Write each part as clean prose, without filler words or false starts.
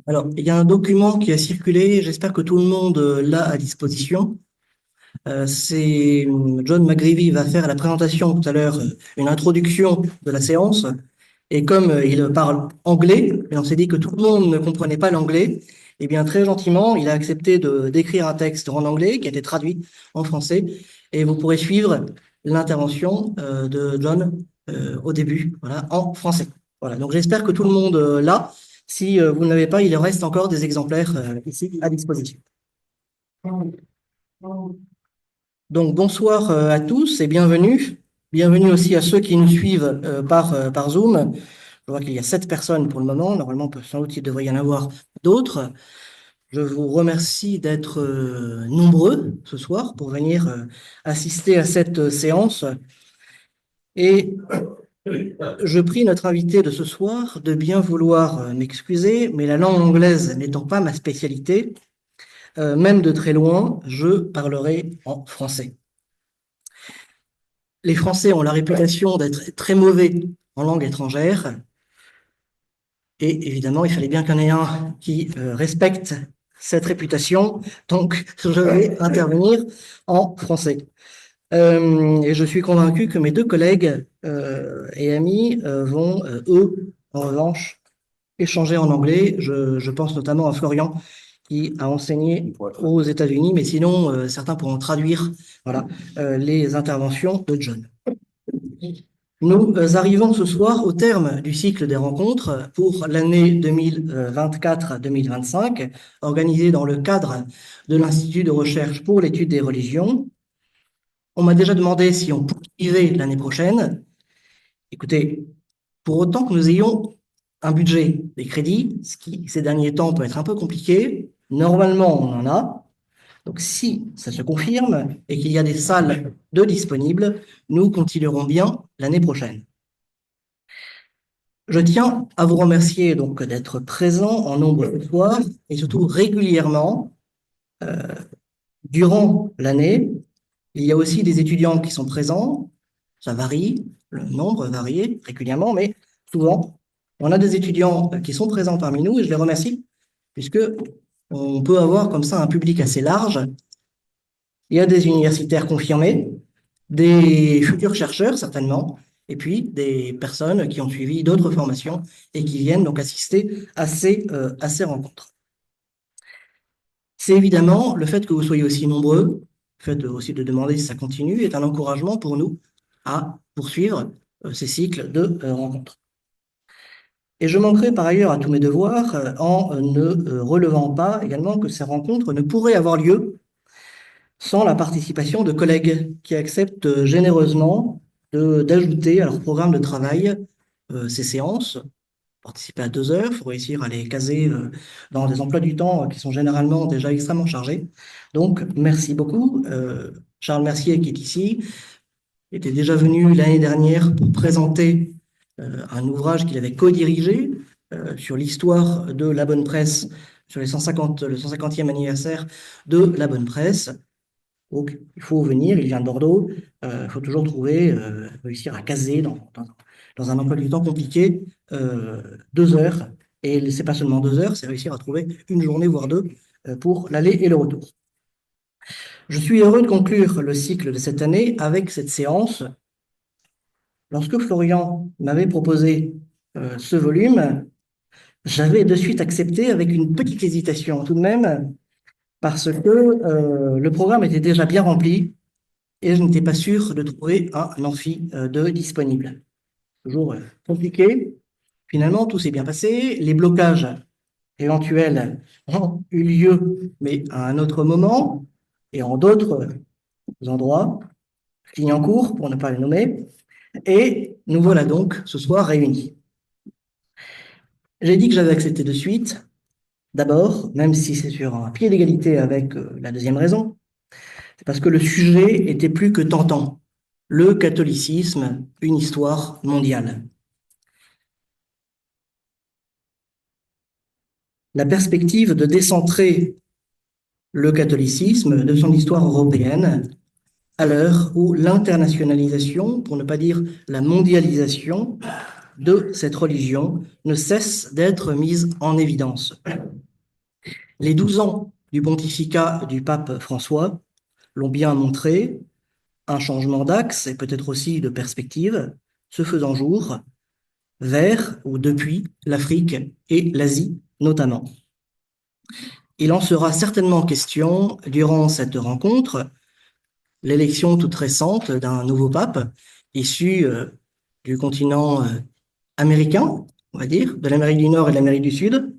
Alors, il y a un document qui a circulé, j'espère que tout le monde l'a à disposition. C'est John McGreevy va faire la présentation tout à l'heure, une introduction de la séance. Et comme il parle anglais, et on s'est dit que tout le monde ne comprenait pas l'anglais, eh bien très gentiment, il a accepté d'écrire un texte en anglais qui a été traduit en français. Et vous pourrez suivre l'intervention de John au début, voilà, en français. Voilà. Donc j'espère que tout le monde l'a. Si vous ne l'avez pas, il reste encore des exemplaires ici à disposition. Donc bonsoir à tous et bienvenue. Bienvenue aussi à ceux qui nous suivent par Zoom. Je vois qu'il y a 7 personnes pour le moment. Normalement, sans doute, il devrait y en avoir d'autres. Je vous remercie d'être nombreux ce soir pour venir assister à cette séance. Et je prie notre invité de ce soir de bien vouloir m'excuser, mais la langue anglaise n'étant pas ma spécialité, même de très loin, je parlerai en français. Les Français ont la réputation d'être très mauvais en langue étrangère. Et évidemment, il fallait bien qu'il y en ait un qui respecte cette réputation. Donc, je vais intervenir en français. Et je suis convaincu que mes deux collègues et amis vont, eux, en revanche, échanger en anglais. Je pense notamment à Florian, qui a enseigné aux États-Unis, mais sinon, certains pourront traduire, voilà, les interventions de John. Nous arrivons ce soir au terme du cycle des rencontres pour l'année 2024-2025, organisée dans le cadre de l'Institut de recherche pour l'étude des religions. On m'a déjà demandé si on poursuivait l'année prochaine. Écoutez, pour autant que nous ayons un budget, des crédits, ce qui ces derniers temps peut être un peu compliqué, normalement on en a. Donc si ça se confirme et qu'il y a des salles de disponibles, nous continuerons bien l'année prochaine. Je tiens à vous remercier donc d'être présent en nombre ce soir et surtout régulièrement durant l'année. Il y a aussi des étudiants qui sont présents. Ça varie, le nombre varie régulièrement, mais souvent, on a des étudiants qui sont présents parmi nous et je les remercie puisque on peut avoir comme ça un public assez large. Il y a des universitaires confirmés, des futurs chercheurs certainement, et puis des personnes qui ont suivi d'autres formations et qui viennent donc assister à ces rencontres. C'est évidemment le fait que vous soyez aussi nombreux, le fait aussi de demander si ça continue, est un encouragement pour nous à poursuivre ces cycles de rencontres. Et je manquerai par ailleurs à tous mes devoirs en ne relevant pas également que ces rencontres ne pourraient avoir lieu sans la participation de collègues qui acceptent généreusement d'ajouter à leur programme de travail ces séances. Participer à 2 heures, il faut réussir à les caser dans des emplois du temps qui sont généralement déjà extrêmement chargés. Donc, merci beaucoup. Charles Mercier, qui est ici, était déjà venu l'année dernière pour présenter un ouvrage qu'il avait co-dirigé sur l'histoire de la bonne presse, sur le 150e anniversaire de la bonne presse. Donc, il faut venir, il vient de Bordeaux, il faut toujours trouver, réussir à caser dans un emploi du temps compliqué, 2 heures. Et c'est pas seulement 2 heures, c'est réussir à trouver une journée, voire deux, pour l'aller et le retour. Je suis heureux de conclure le cycle de cette année avec cette séance. Lorsque Florian m'avait proposé ce volume, j'avais de suite accepté avec une petite hésitation tout de même, parce que le programme était déjà bien rempli et je n'étais pas sûr de trouver un amphi de disponible. Toujours compliqué. Finalement, tout s'est bien passé. Les blocages éventuels ont eu lieu, mais à un autre moment et en d'autres endroits, Clignancourt, pour ne pas les nommer. Et nous voilà donc ce soir réunis. J'ai dit que j'avais accepté de suite. D'abord, même si c'est sur un pied d'égalité avec la deuxième raison, c'est parce que le sujet était plus que tentant. Le catholicisme, une histoire mondiale. La perspective de décentrer le catholicisme de son histoire européenne à l'heure où l'internationalisation, pour ne pas dire la mondialisation, de cette religion ne cessent d'être mises en évidence. Les 12 ans du pontificat du pape François l'ont bien montré, un changement d'axe et peut-être aussi de perspective se faisant jour vers ou depuis l'Afrique et l'Asie notamment. Il en sera certainement question durant cette rencontre, l'élection toute récente d'un nouveau pape issu du continent américain, on va dire, de l'Amérique du Nord et de l'Amérique du Sud,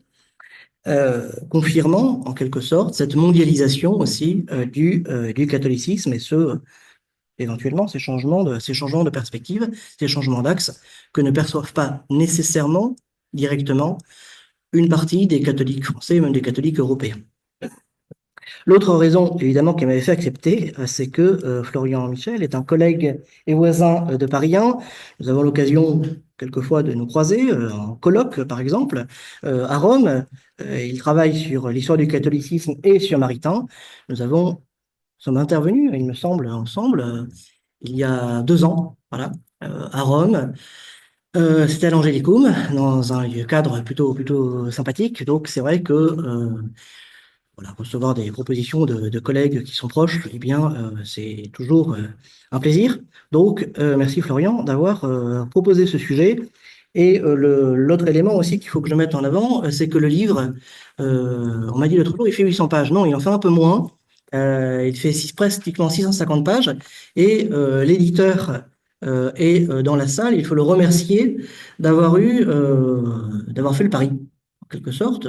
confirmant en quelque sorte cette mondialisation aussi du catholicisme et éventuellement ces changements de perspective, ces changements d'axe que ne perçoivent pas nécessairement directement une partie des catholiques français et même des catholiques européens. L'autre raison, évidemment, qui m'avait fait accepter, c'est que Florian Michel est un collègue et voisin de Paris 1. Nous avons l'occasion quelquefois de nous croiser en colloque, par exemple, à Rome. Il travaille sur l'histoire du catholicisme et sur Maritain. Sommes intervenus, il me semble, ensemble, il y a 2 ans, voilà, à Rome. C'était à l'Angélicum, dans un cadre plutôt sympathique. Donc, c'est vrai que voilà, recevoir des propositions de collègues qui sont proches, eh bien, c'est toujours un plaisir. Donc, merci Florian d'avoir proposé ce sujet. Et l'autre élément aussi qu'il faut que je mette en avant, c'est que le livre, on m'a dit l'autre jour, il fait 800 pages. Non, il en fait un peu moins. Il fait pratiquement 650 pages. Et l'éditeur est dans la salle. Il faut le remercier d'avoir fait le pari, en quelque sorte.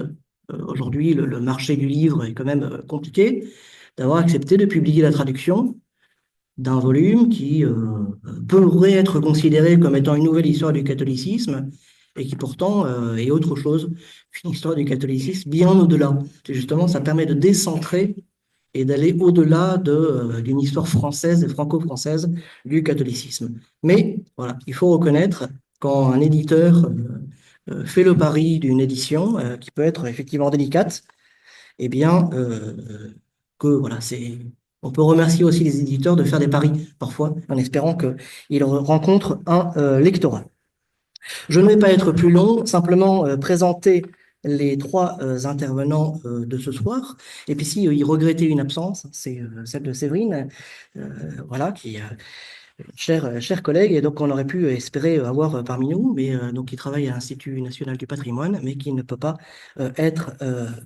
Aujourd'hui, le marché du livre est quand même compliqué, d'avoir accepté de publier la traduction d'un volume qui pourrait être considéré comme étant une nouvelle histoire du catholicisme et qui pourtant est autre chose qu'une histoire du catholicisme bien au-delà. Justement, ça permet de décentrer et d'aller au-delà d'une histoire française et franco-française du catholicisme. Mais voilà, il faut reconnaître quand un éditeur fait le pari d'une édition qui peut être effectivement délicate, eh bien, voilà, on peut remercier aussi les éditeurs de faire des paris parfois en espérant qu'ils rencontrent un lectorat. Je ne vais pas être plus long, simplement présenter les 3 intervenants de ce soir. Et puis si il regrettait une absence, c'est celle de Séverine, voilà, qui cher collègue, et donc on aurait pu espérer avoir parmi nous, mais donc qui travaille à l'Institut national du patrimoine, mais qui ne peut pas être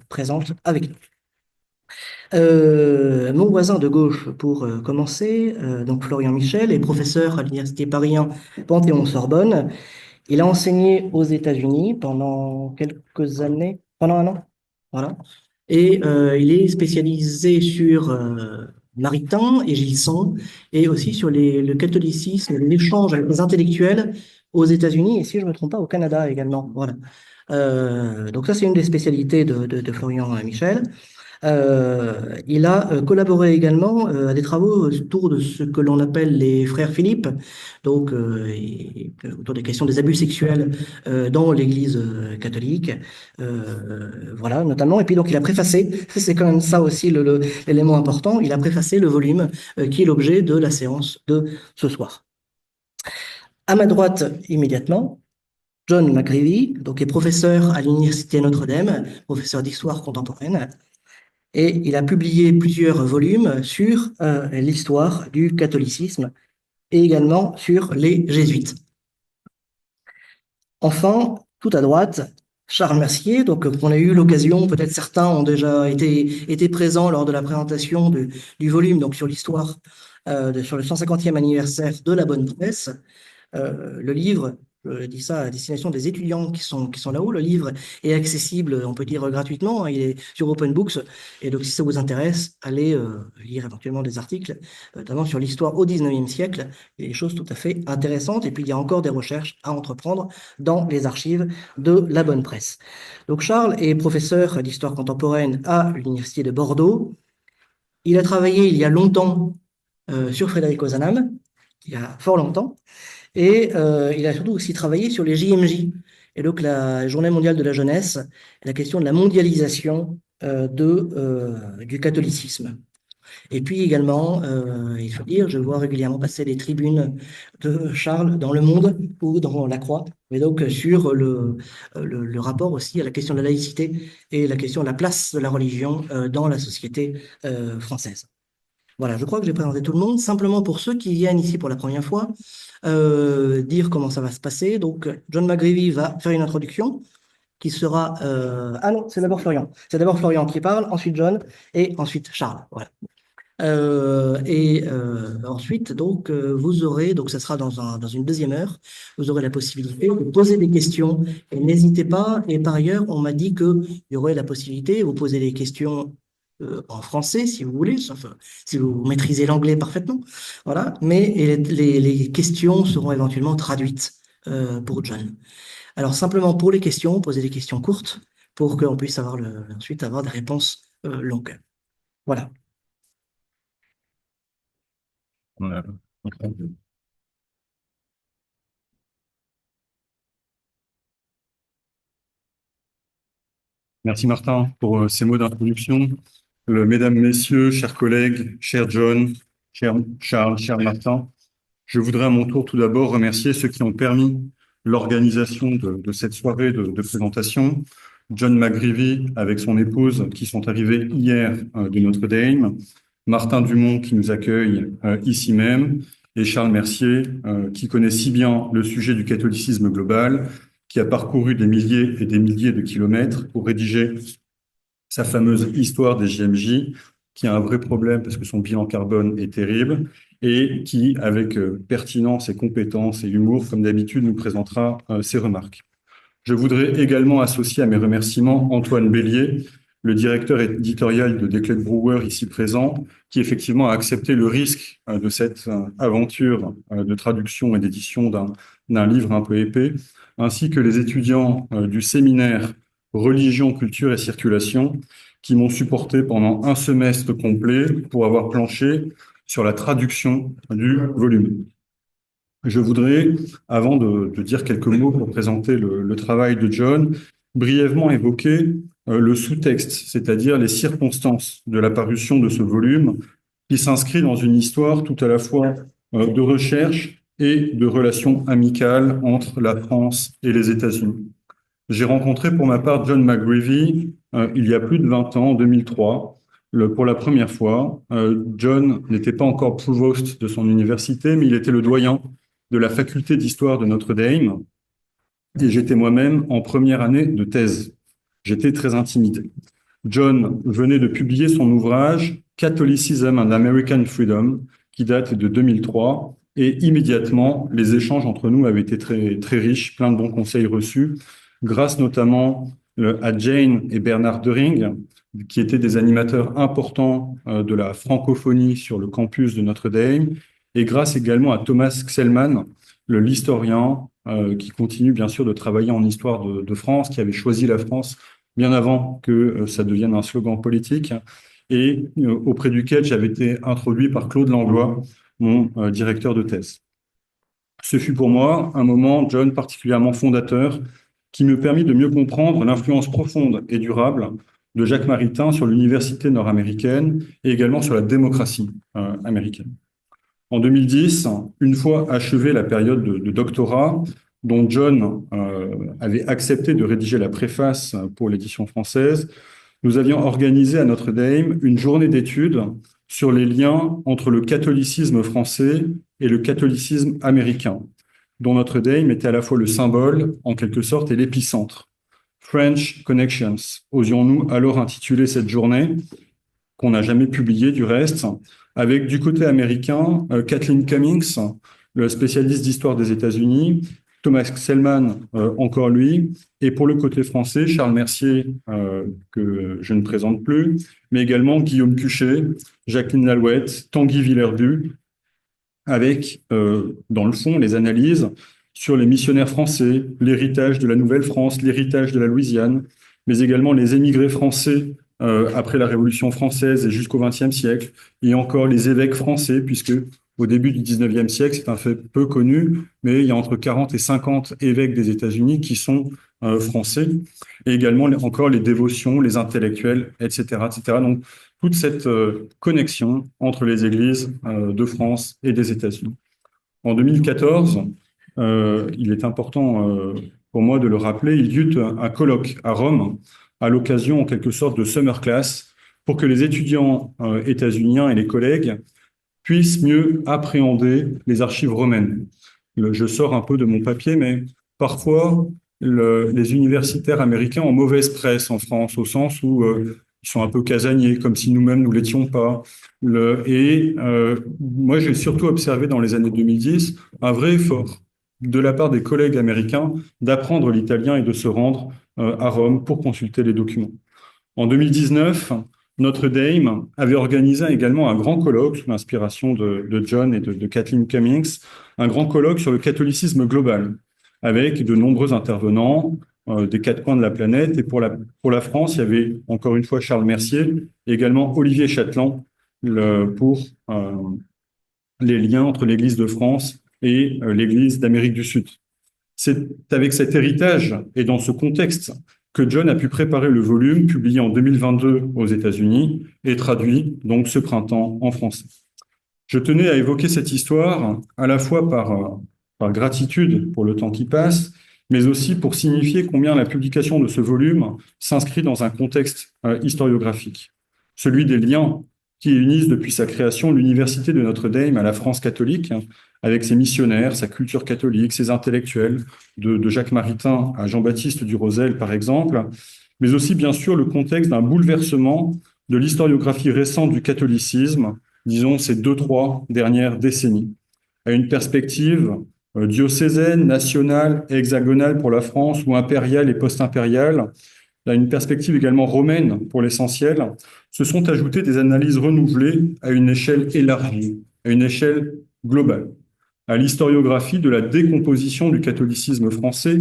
présente avec nous. Mon voisin de gauche, pour commencer, donc Florian Michel, est professeur à l'Université Paris 1 Panthéon-Sorbonne. Il a enseigné aux États-Unis pendant quelques années, pendant un an, voilà. Et il est spécialisé sur Maritain et Gilson, et aussi sur le catholicisme, l'échange avec les intellectuels aux États-Unis, et si je ne me trompe pas, au Canada également. Voilà. Donc ça, c'est une des spécialités de Florian Michel. Il a collaboré également à des travaux autour de ce que l'on appelle les frères Philippe, donc autour des questions des abus sexuels dans l'Église catholique, voilà notamment. Et puis donc il a préfacé, c'est quand même ça aussi l'élément important, il a préfacé le volume qui est l'objet de la séance de ce soir. À ma droite, immédiatement, John McGreevy, donc est professeur à l'Université Notre-Dame, professeur d'histoire contemporaine. Et il a publié plusieurs volumes sur l'histoire du catholicisme et également sur les jésuites. Enfin, tout à droite, Charles Mercier, donc on a eu l'occasion, peut-être certains ont déjà été présents lors de la présentation du volume donc sur l'histoire, sur le 150e anniversaire de la Bonne Presse. Le livre, je dis ça à destination des étudiants qui sont là-haut, le livre est accessible, on peut dire gratuitement, il est sur Open Books, et donc si ça vous intéresse, allez lire éventuellement des articles, notamment sur l'histoire au 19e siècle, il y a des choses tout à fait intéressantes, et puis il y a encore des recherches à entreprendre dans les archives de la Bonne Presse. Donc Charles est professeur d'histoire contemporaine à l'Université de Bordeaux. Il a travaillé il y a longtemps sur Frédéric Ozanam, il y a fort longtemps, et il a surtout aussi travaillé sur les JMJ, et donc la Journée mondiale de la jeunesse, la question de la mondialisation du catholicisme. Et puis également, il faut dire, je vois régulièrement passer les tribunes de Charles dans Le Monde ou dans La Croix, et donc sur le rapport aussi à la question de la laïcité et la question de la place de la religion dans la société française. Voilà, je crois que j'ai présenté tout le monde. Simplement pour ceux qui viennent ici pour la première fois, dire comment ça va se passer. Donc, John McGreevy va faire une introduction qui sera... Ah non, c'est d'abord Florian. C'est d'abord Florian qui parle, ensuite John et ensuite Charles. Voilà. Ensuite, donc, vous aurez, donc ça sera dans une deuxième heure, vous aurez la possibilité de poser des questions et n'hésitez pas. Et par ailleurs, on m'a dit qu'il y aurait la possibilité, vous poser des questions en français si vous voulez, sauf si vous maîtrisez l'anglais parfaitement. Voilà. Mais les questions seront éventuellement traduites pour John. Alors, simplement pour les questions, posez des questions courtes pour qu'on puisse avoir ensuite avoir des réponses longues. Voilà. Voilà. Merci Martin pour ces mots d'introduction. Mesdames, Messieurs, chers collègues, cher John, cher Charles, cher Martin, je voudrais à mon tour tout d'abord remercier ceux qui ont permis l'organisation de cette soirée de présentation. John McGreevy avec son épouse qui sont arrivés hier de Notre-Dame, Martin Dumont qui nous accueille ici même et Charles Mercier qui connaît si bien le sujet du catholicisme global, qui a parcouru des milliers et des milliers de kilomètres pour rédiger sa fameuse histoire des JMJ, qui a un vrai problème parce que son bilan carbone est terrible et qui, avec pertinence et compétence et humour, comme d'habitude, nous présentera ses remarques. Je voudrais également associer à mes remerciements Antoine Bélier, le directeur éditorial de Declet Brewer ici présent, qui effectivement a accepté le risque de cette aventure de traduction et d'édition d'un livre un peu épais, ainsi que les étudiants du séminaire Religion, Culture et Circulation, qui m'ont supporté pendant un semestre complet pour avoir planché sur la traduction du volume. Je voudrais, avant de dire quelques mots pour présenter le travail de John, brièvement évoquer le sous-texte, c'est-à-dire les circonstances de la parution de ce volume, qui s'inscrit dans une histoire tout à la fois de recherche et de relations amicales entre la France et les États-Unis. J'ai rencontré pour ma part John McGreevy il y a plus de 20 ans, en 2003, pour la première fois. John n'était pas encore provost de son université, mais il était le doyen de la faculté d'histoire de Notre-Dame et j'étais moi-même en première année de thèse. J'étais très intimidé. John venait de publier son ouvrage Catholicism and American Freedom, qui date de 2003, et immédiatement, les échanges entre nous avaient été très, très riches, plein de bons conseils reçus, grâce notamment à Jane et Bernard Dering, qui étaient des animateurs importants de la francophonie sur le campus de Notre-Dame, et grâce également à Thomas Xellman, l'historien qui continue bien sûr de travailler en histoire de France, qui avait choisi la France bien avant que ça devienne un slogan politique, et auprès duquel j'avais été introduit par Claude Langlois, mon directeur de thèse. Ce fut pour moi un moment, John, particulièrement fondateur, qui me permit de mieux comprendre l'influence profonde et durable de Jacques Maritain sur l'université nord-américaine et également sur la démocratie américaine. En 2010, une fois achevée la période de doctorat, dont John avait accepté de rédiger la préface pour l'édition française, nous avions organisé à Notre-Dame une journée d'études sur les liens entre le catholicisme français et le catholicisme américain, dont Notre-Dame était à la fois le symbole, en quelque sorte, et l'épicentre. French Connections, osions-nous alors intituler cette journée, qu'on n'a jamais publiée du reste, avec du côté américain, Kathleen Cummings, le spécialiste d'histoire des États-Unis, Thomas Xellman, encore lui, et pour le côté français, Charles Mercier, que je ne présente plus, mais également Guillaume Cuchet, Jacqueline Lalouette, Tanguy Villerbu, avec, dans le fond, les analyses sur les missionnaires français, l'héritage de la Nouvelle-France, l'héritage de la Louisiane, mais également les émigrés français après la Révolution française et jusqu'au XXe siècle, et encore les évêques français, puisque au début du XIXe siècle, c'est un fait peu connu, mais il y a entre 40 et 50 évêques des États-Unis qui sont français, et également encore les dévotions, les intellectuels, etc., etc. Donc, toute cette connexion entre les églises de France et des États-Unis. En 2014, il est important pour moi de le rappeler, il y eut un colloque à Rome, à l'occasion en quelque sorte de summer class, pour que les étudiants états-uniens et les collègues puissent mieux appréhender les archives romaines. Je sors un peu de mon papier, mais parfois, les universitaires américains ont mauvaise presse en France, au sens où ils sont un peu casaniers, comme si nous-mêmes nous l'étions pas. Moi, j'ai surtout observé dans les années 2010 un vrai effort de la part des collègues américains d'apprendre l'italien et de se rendre à Rome pour consulter les documents. En 2019, Notre Dame avait organisé également un grand colloque sous l'inspiration de John et de Kathleen Cummings, un grand colloque sur le catholicisme global, avec de nombreux intervenants des quatre coins de la planète. Et pour la France, il y avait encore une fois Charles Mercier, et également Olivier Chatelain pour les liens entre l'Église de France et l'Église d'Amérique du Sud. C'est avec cet héritage et dans ce contexte que John a pu préparer le volume publié en 2022 aux États-Unis et traduit donc ce printemps en français. Je tenais à évoquer cette histoire à la fois par gratitude pour le temps qui passe, mais aussi pour signifier combien la publication de ce volume s'inscrit dans un contexte historiographique, celui des liens qui unissent depuis sa création l'Université de Notre-Dame à la France catholique, avec ses missionnaires, sa culture catholique, ses intellectuels, de Jacques Maritain à Jean-Baptiste du Rosel, par exemple, mais aussi, bien sûr, le contexte d'un bouleversement de l'historiographie récente du catholicisme, disons ces 2-3 dernières décennies, à une perspective diocésaine, nationale et hexagonale pour la France, ou impériale et post-impériale, à une perspective également romaine pour l'essentiel, se sont ajoutées des analyses renouvelées à une échelle élargie, à une échelle globale, à l'historiographie de la décomposition du catholicisme français,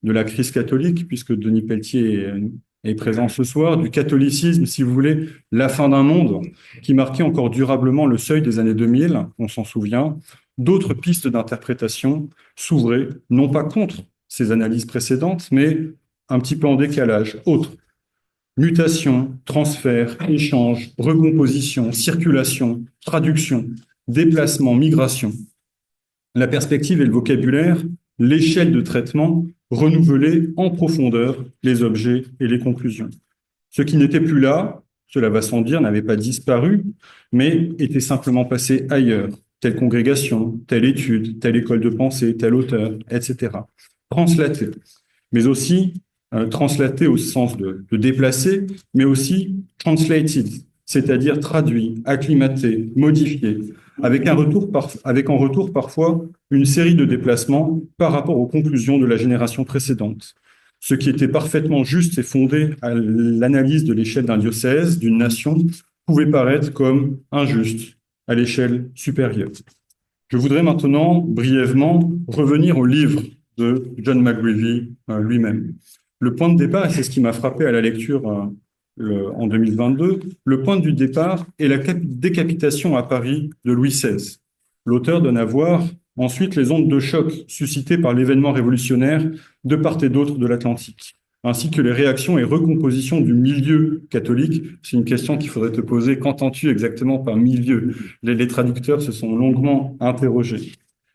de la crise catholique, puisque Denis Pelletier est présent ce soir, du catholicisme, si vous voulez, la fin d'un monde, qui marquait encore durablement le seuil des années 2000, on s'en souvient. D'autres pistes d'interprétation s'ouvraient, non pas contre ces analyses précédentes, mais un petit peu en décalage, autres. Mutation, transfert, échange, recomposition, circulation, traduction, déplacement, migration. La perspective et le vocabulaire, l'échelle de traitement renouvelait en profondeur les objets et les conclusions. Ce qui n'était plus là, cela va sans dire, n'avait pas disparu, mais était simplement passé ailleurs. Telle congrégation, telle étude, telle école de pensée, tel auteur, etc. Translaté, mais aussi translaté au sens de déplacer, mais aussi translated, c'est-à-dire traduit, acclimaté, modifié, avec en retour parfois une série de déplacements par rapport aux conclusions de la génération précédente. Ce qui était parfaitement juste et fondé à l'analyse de l'échelle d'un diocèse, d'une nation, pouvait paraître comme injuste à l'échelle supérieure. Je voudrais maintenant brièvement revenir au livre de John McGreevy lui-même. Le point de départ, et c'est ce qui m'a frappé à la lecture en 2022, le point du départ est la décapitation à Paris de Louis XVI. L'auteur donne à voir ensuite les ondes de choc suscitées par l'événement révolutionnaire de part et d'autre de l'Atlantique, ainsi que les réactions et recompositions du milieu catholique. C'est une question qu'il faudrait te poser. Qu'entends-tu exactement par milieu? Les traducteurs se sont longuement interrogés.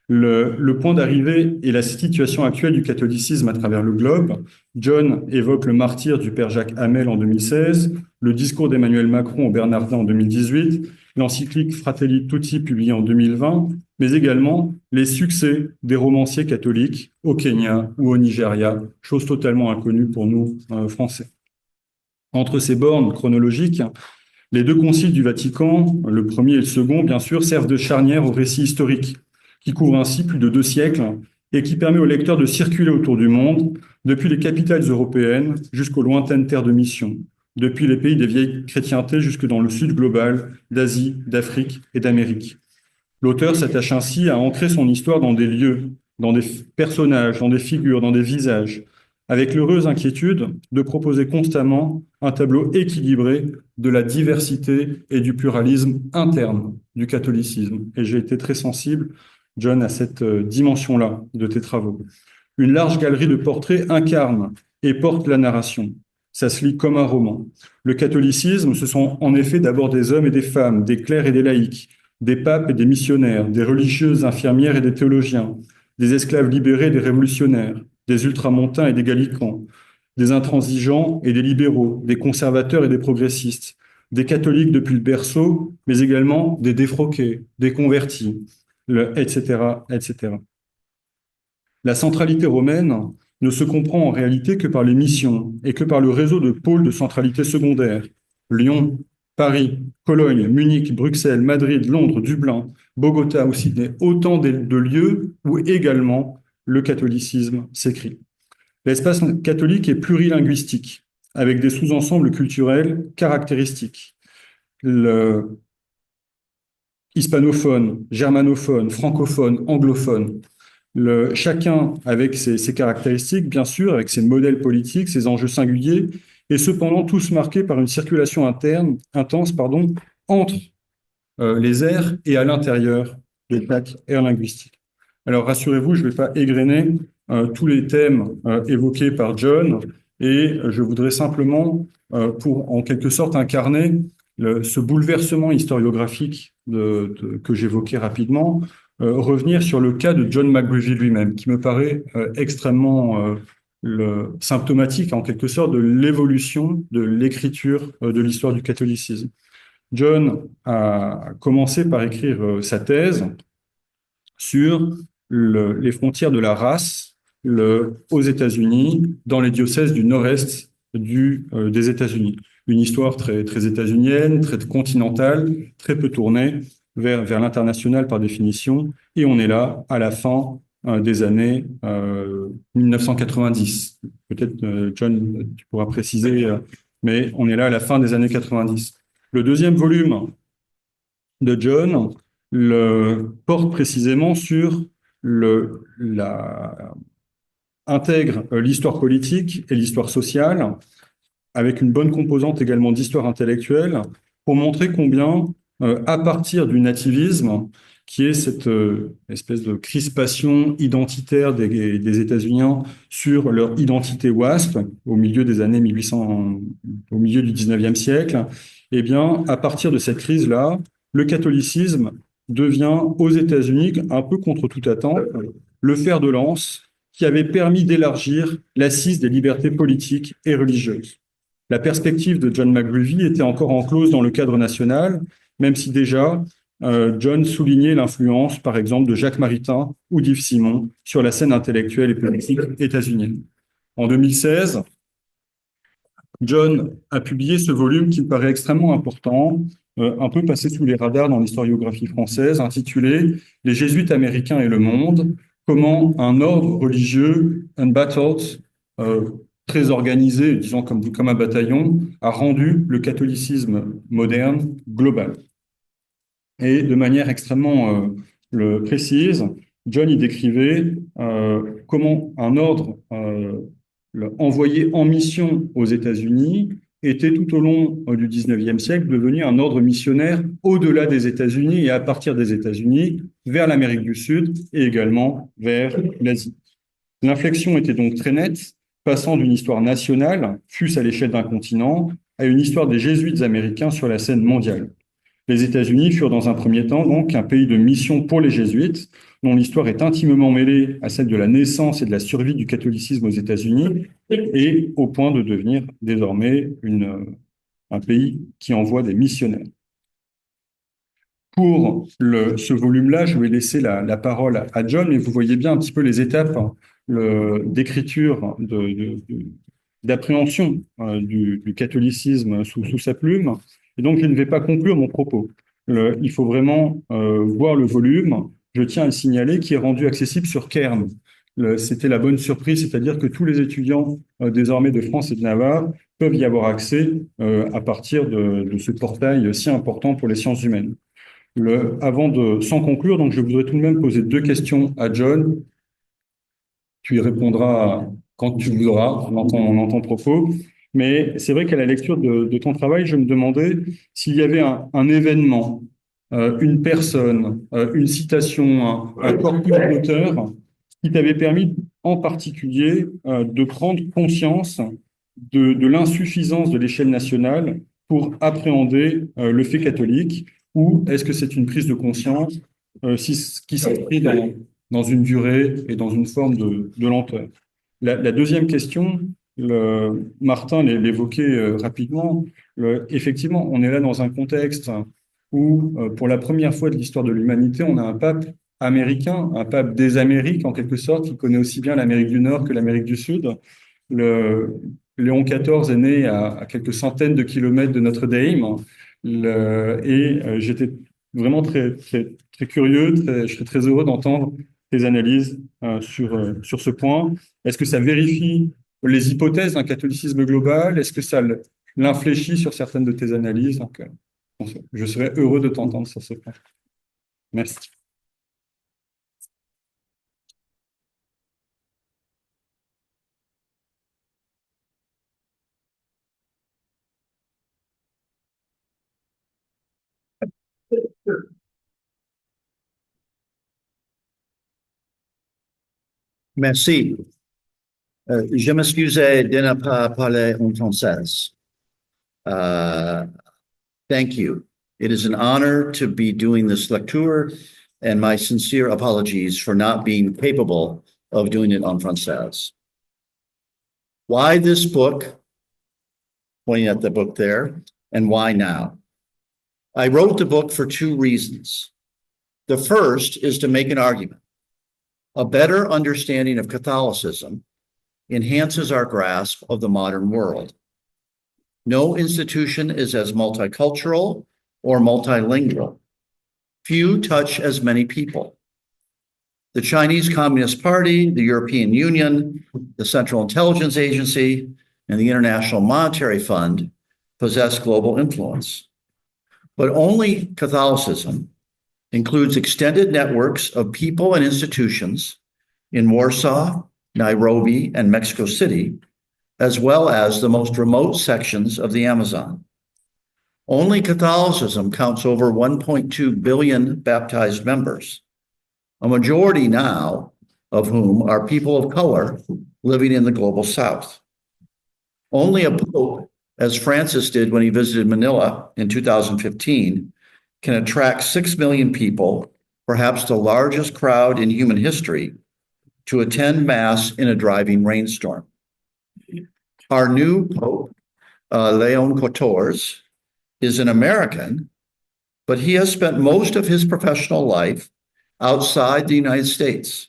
Le point d'arrivée est la situation actuelle du catholicisme à travers le globe. John évoque le martyre du père Jacques Hamel en 2016, le discours d'Emmanuel Macron au Bernardin en 2018, l'encyclique Fratelli Tutti publiée en 2020, mais également les succès des romanciers catholiques au Kenya ou au Nigeria, chose totalement inconnue pour nous, Français. Entre ces bornes chronologiques, les deux conciles du Vatican, le premier et le second, bien sûr, servent de charnière au récit historique, qui couvre ainsi plus de 2 siècles et qui permet au lecteur de circuler autour du monde, depuis les capitales européennes jusqu'aux lointaines terres de mission, depuis les pays des vieilles chrétientés jusque dans le sud global, d'Asie, d'Afrique et d'Amérique. L'auteur s'attache ainsi à ancrer son histoire dans des lieux, dans des personnages, dans des figures, dans des visages, avec l'heureuse inquiétude de proposer constamment un tableau équilibré de la diversité et du pluralisme interne du catholicisme. Et j'ai été très sensible, John, à cette dimension-là de tes travaux. Une large galerie de portraits incarne et porte la narration. Ça se lit comme un roman. Le catholicisme, ce sont en effet d'abord des hommes et des femmes, des clercs et des laïcs, des papes et des missionnaires, des religieuses infirmières et des théologiens, des esclaves libérés et des révolutionnaires, des ultramontains et des gallicans, des intransigeants et des libéraux, des conservateurs et des progressistes, des catholiques depuis le berceau, mais également des défroqués, des convertis, etc., etc. La centralité romaine ne se comprend en réalité que par les missions et que par le réseau de pôles de centralité secondaire. Lyon, Paris, Cologne, Munich, Bruxelles, Madrid, Londres, Dublin, Bogota ou Sydney, autant de lieux où également le catholicisme s'écrit. L'espace catholique est plurilinguistique, avec des sous-ensembles culturels caractéristiques. Le hispanophone, germanophone, francophone, anglophone, chacun avec ses caractéristiques, bien sûr, avec ses modèles politiques, ses enjeux singuliers, et cependant tous marqués par une circulation intense, entre les aires et à l'intérieur de chaque aire linguistique. Alors rassurez-vous, je ne vais pas égrener tous les thèmes évoqués par John, et je voudrais simplement, pour en quelque sorte incarner ce bouleversement historiographique que j'évoquais rapidement, revenir sur le cas de John McGreevy lui-même, qui me paraît extrêmement symptomatique en quelque sorte de l'évolution de l'écriture de l'histoire du catholicisme. John a commencé par écrire sa thèse sur les frontières de la race aux États-Unis, dans les diocèses du nord-est des États-Unis. Une histoire très, très états-unienne, très continentale, très peu tournée vers l'international par définition. Et on est là à la fin des années 1990. Peut-être, John, tu pourras préciser, mais on est là à la fin des années 90. Le deuxième volume de John porte précisément sur intègre l'histoire politique et l'histoire sociale, avec une bonne composante également d'histoire intellectuelle, pour montrer combien, à partir du nativisme, qui est cette espèce de crispation identitaire des États-Unis sur leur identité WASP au milieu des années 1800, au milieu du 19e siècle, eh bien, à partir de cette crise-là, le catholicisme devient aux États-Unis, un peu contre toute attente, le fer de lance qui avait permis d'élargir l'assise des libertés politiques et religieuses. La perspective de John McGreevy était encore enclose dans le cadre national, même si déjà John soulignait l'influence, par exemple, de Jacques Maritain ou d'Yves Simon sur la scène intellectuelle et politique états-unienne. En 2016, John a publié ce volume qui me paraît extrêmement important, un peu passé sous les radars dans l'historiographie française, intitulé « Les Jésuites américains et le monde, comment un ordre religieux, unbattled, très organisé, disons comme un bataillon, a rendu le catholicisme moderne global. » Et de manière extrêmement précise, John y décrivait comment un ordre envoyé en mission aux États-Unis était tout au long du 19e siècle devenu un ordre missionnaire au-delà des États-Unis et à partir des États-Unis vers l'Amérique du Sud et également vers l'Asie. L'inflexion était donc très nette, passant d'une histoire nationale, fût-ce à l'échelle d'un continent, à une histoire des jésuites américains sur la scène mondiale. Les États-Unis furent dans un premier temps donc un pays de mission pour les jésuites, dont l'histoire est intimement mêlée à celle de la naissance et de la survie du catholicisme aux États-Unis, et au point de devenir désormais un pays qui envoie des missionnaires. Pour ce volume-là, je vais laisser la parole à John, mais vous voyez bien un petit peu les étapes d'écriture, d'appréhension du catholicisme sous sa plume. Et donc, je ne vais pas conclure mon propos. Il faut vraiment voir le volume. Je tiens à le signaler, qui est rendu accessible sur Cairn. C'était la bonne surprise, c'est-à-dire que tous les étudiants désormais de France et de Navarre peuvent y avoir accès à partir de ce portail si important pour les sciences humaines. Sans conclure, donc je voudrais tout de même poser deux questions à John. Tu y répondras quand tu voudras dans ton propos. Mais c'est vrai qu'à la lecture de ton travail, je me demandais s'il y avait un événement, une personne, une citation, un corpus d'auteur qui t'avait permis en particulier de prendre conscience de l'insuffisance de l'échelle nationale pour appréhender le fait catholique, ou est-ce que c'est une prise de conscience qui s'inscrit dans une durée et dans une forme de lenteur? La deuxième question, Martin l'évoquait rapidement, effectivement, on est là dans un contexte où, pour la première fois de l'histoire de l'humanité, on a un pape américain, un pape des Amériques en quelque sorte, qui connaît aussi bien l'Amérique du Nord que l'Amérique du Sud. Léon XIV est né à quelques centaines de kilomètres de Notre-Dame, j'étais vraiment très curieux, je serais très heureux d'entendre tes analyses sur ce point. Est-ce que ça vérifie les hypothèses d'un catholicisme global? Est-ce que ça l'infléchit sur certaines de tes analyses? Donc, je serais heureux de t'entendre sur ce point. Merci. Merci. Je m'excusais de ne pas parler en français. Thank you. It is an honor to be doing this lecture, and my sincere apologies for not being capable of doing it en français. Why this book? Pointing at the book there, and why now? I wrote the book for two reasons. The first is to make an argument. A better understanding of Catholicism enhances our grasp of the modern world. No institution is as multicultural or multilingual. Few touch as many people. The Chinese Communist Party, the European Union, the Central Intelligence Agency, and the International Monetary Fund possess global influence. But only Catholicism includes extended networks of people and institutions in Warsaw, Nairobi, and Mexico City, as well as the most remote sections of the Amazon. Only Catholicism counts over 1.2 billion baptized members, a majority now of whom are people of color living in the global South. Only a pope, as Francis did when he visited Manila in 2015, can attract 6 million people, perhaps the largest crowd in human history, to attend Mass in a driving rainstorm. Our new Pope, Leon XIV, is an American, but he has spent most of his professional life outside the United States,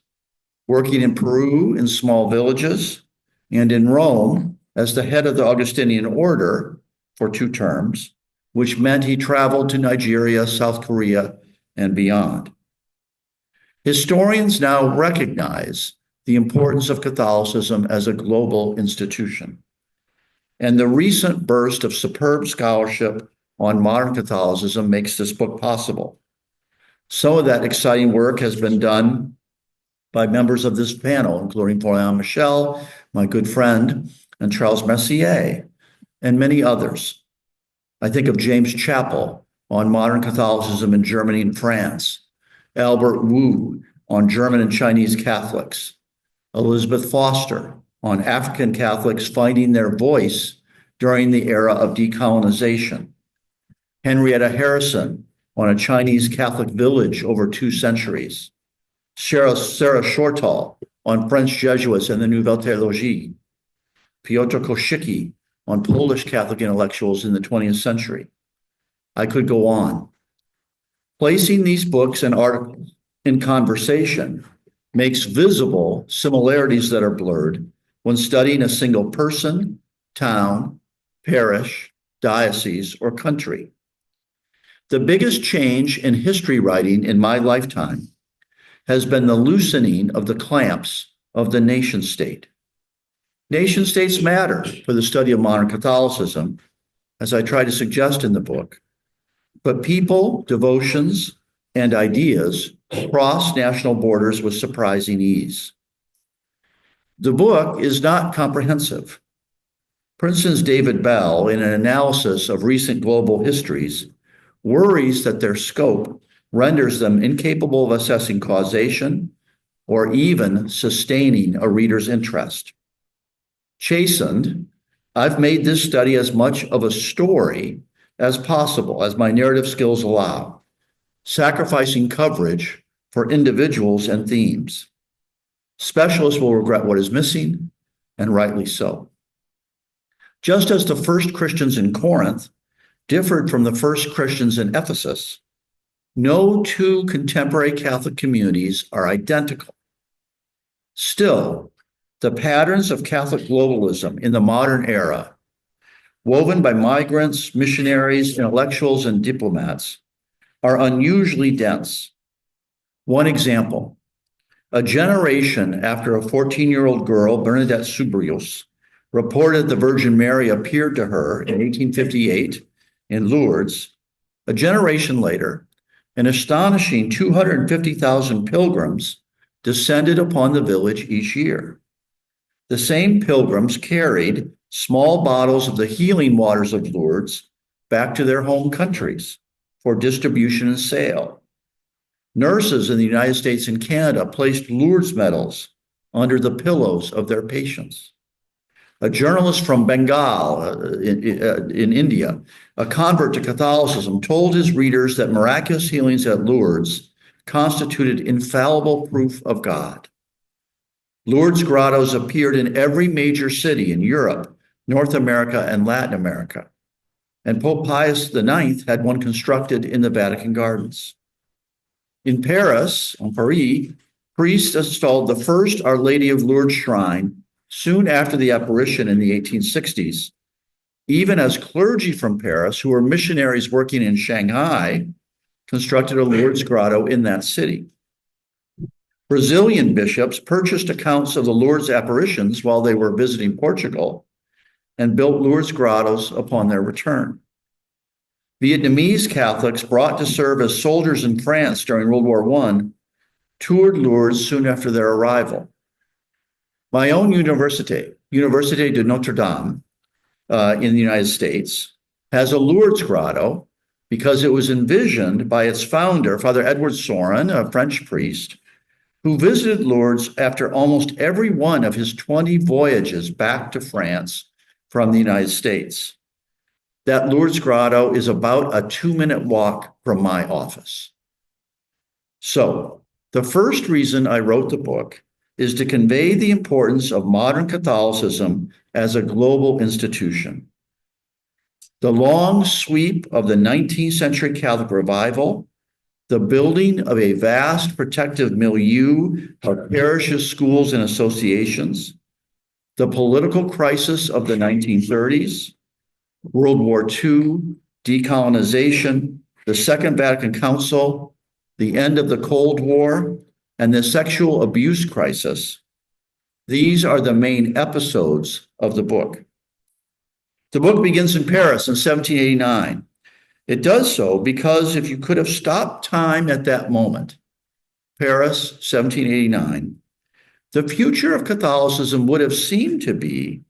working in Peru in small villages and in Rome as the head of the Augustinian order for 2 terms, which meant he traveled to Nigeria, South Korea, and beyond. Historians now recognize the importance of Catholicism as a global institution. And the recent burst of superb scholarship on modern Catholicism makes this book possible. Some of that exciting work has been done by members of this panel, including Florian Michel, my good friend, and Charles Messier, and many others. I think of James Chappell on modern Catholicism in Germany and France, Albert Wu on German and Chinese Catholics, Elizabeth Foster on African Catholics finding their voice during the era of decolonization, Henrietta Harrison on a Chinese Catholic village over 2 centuries, Sarah Shortall on French Jesuits and the Nouvelle Théologie, Piotr Koszycki on Polish Catholic intellectuals in the 20th century. I could go on. Placing these books and articles in conversation makes visible similarities that are blurred when studying a single person, town, parish, diocese, or country. The biggest change in history writing in my lifetime has been the loosening of the clamps of the nation state. Nation states matter for the study of modern Catholicism, as I try to suggest in the book, but people, devotions, and ideas cross national borders with surprising ease. The book is not comprehensive. Princeton's David Bell, in an analysis of recent global histories, worries that their scope renders them incapable of assessing causation or even sustaining a reader's interest. Chastened, I've made this study as much of a story as possible, as my narrative skills allow, sacrificing coverage for individuals and themes. Specialists will regret what is missing, and rightly so. Just as the first Christians in Corinth differed from the first Christians in Ephesus, no two contemporary Catholic communities are identical. Still, the patterns of Catholic globalism in the modern era, woven by migrants, missionaries, intellectuals, and diplomats, are unusually dense. One example, a generation after a 14-year-old girl, Bernadette Subrius, reported the Virgin Mary appeared to her in 1858 in Lourdes, a generation later, an astonishing 250,000 pilgrims descended upon the village each year. The same pilgrims carried small bottles of the healing waters of Lourdes back to their home countries for distribution and sale. Nurses in the United States and Canada placed Lourdes medals under the pillows of their patients. A journalist from Bengal in India, a convert to Catholicism, told his readers that miraculous healings at Lourdes constituted infallible proof of God. Lourdes grottos appeared in every major city in Europe, North America, and Latin America. And Pope Pius IX had one constructed in the Vatican Gardens. In Paris, priests installed the first Our Lady of Lourdes shrine soon after the apparition in the 1860s, even as clergy from Paris, who were missionaries working in Shanghai, constructed a Lourdes grotto in that city. Brazilian bishops purchased accounts of the Lourdes apparitions while they were visiting Portugal and built Lourdes grottos upon their return. Vietnamese Catholics brought to serve as soldiers in France during World War I toured Lourdes soon after their arrival. My own Université de Notre Dame in the United States, has a Lourdes grotto because it was envisioned by its founder, Father Edward Sorin, a French priest, who visited Lourdes after almost every one of his 20 voyages back to France from the United States. That Lourdes grotto is about a 2-minute walk from my office. So, the first reason I wrote the book is to convey the importance of modern Catholicism as a global institution. The long sweep of the 19th century Catholic revival, the building of a vast protective milieu of parishes, schools, and associations, the political crisis of the 1930s, World War II, decolonization, the Second Vatican Council, the end of the Cold War, and the sexual abuse crisis. These are the main episodes of the book. The book begins in Paris in 1789. It does so because if you could have stopped time at that moment, Paris, 1789, the future of Catholicism would have seemed to be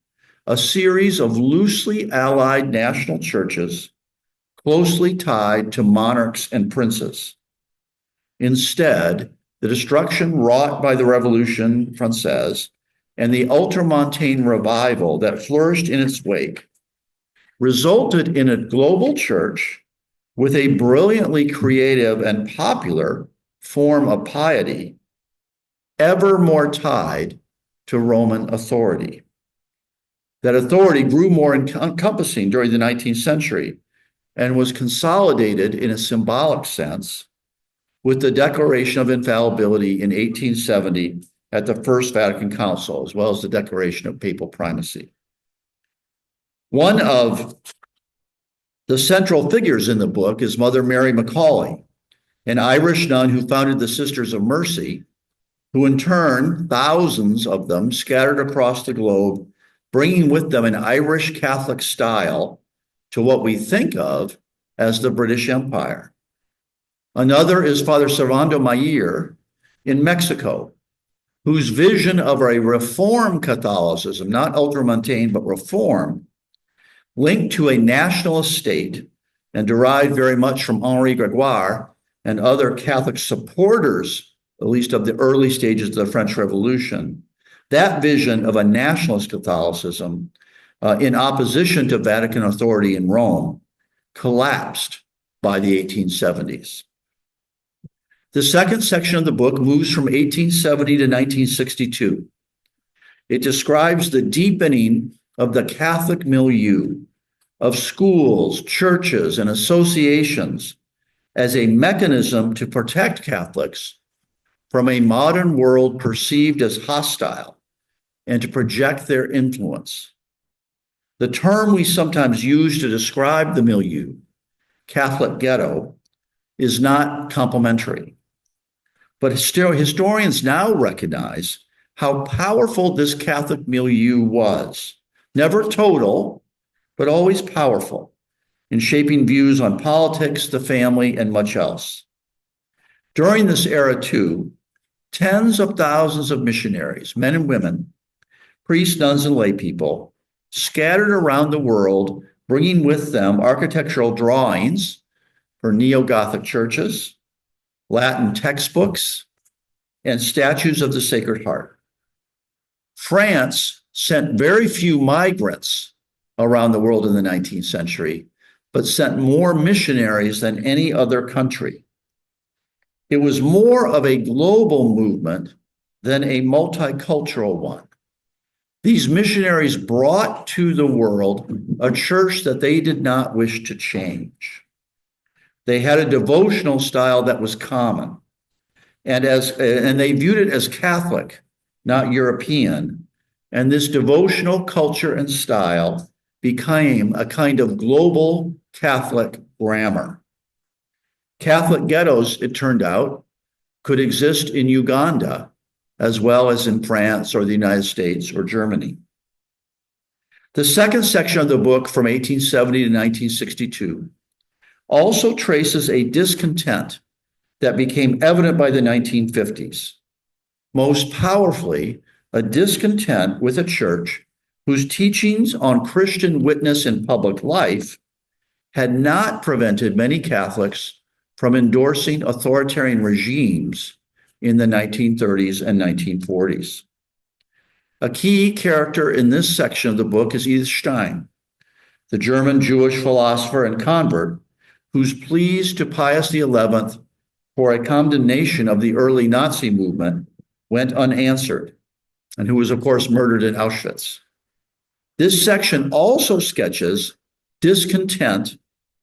a series of loosely allied national churches closely tied to monarchs and princes. Instead, the destruction wrought by the Revolution Française and the ultramontane revival that flourished in its wake resulted in a global church with a brilliantly creative and popular form of piety, ever more tied to Roman authority. That authority grew more encompassing during the 19th century and was consolidated in a symbolic sense with the Declaration of Infallibility in 1870 at the First Vatican Council, as well as the Declaration of Papal Primacy. One of the central figures in the book is Mother Mary Macaulay, an Irish nun who founded the Sisters of Mercy, who in turn, thousands of them scattered across the globe, bringing with them an Irish Catholic style to what we think of as the British Empire. Another is Father Servando Mayer in Mexico, whose vision of a reform Catholicism, not ultramontane, but reform, linked to a nationalist state and derived very much from Henri Grégoire and other Catholic supporters, at least of the early stages of the French Revolution. That vision of a nationalist Catholicism in opposition to Vatican authority in Rome, collapsed by the 1870s. The second section of the book moves from 1870 to 1962. It describes the deepening of the Catholic milieu of schools, churches, and associations as a mechanism to protect Catholics from a modern world perceived as hostile and to project their influence. The term we sometimes use to describe the milieu, Catholic ghetto, is not complimentary. But historians now recognize how powerful this Catholic milieu was, never total, but always powerful in shaping views on politics, the family, and much else. During this era, too, tens of thousands of missionaries, men and women, priests, nuns, and lay people, scattered around the world, bringing with them architectural drawings for neo-Gothic churches, Latin textbooks, and statues of the Sacred Heart. France sent very few migrants around the world in the 19th century, but sent more missionaries than any other country. It was more of a global movement than a multicultural one. These missionaries brought to the world a church that they did not wish to change. They had a devotional style that was common, and they viewed it as Catholic, not European. And this devotional culture and style became a kind of global Catholic grammar. Catholic ghettos, it turned out, could exist in Uganda as well as in France or the United States or Germany. The second section of the book, from 1870 to 1962, also traces a discontent that became evident by the 1950s. Most powerfully, a discontent with a church whose teachings on Christian witness in public life had not prevented many Catholics from endorsing authoritarian regimes in the 1930s and 1940s. A key character in this section of the book is Edith Stein, the German Jewish philosopher and convert whose pleas to Pius XI for a condemnation of the early Nazi movement went unanswered, and who was, of course, murdered in Auschwitz. This section also sketches discontent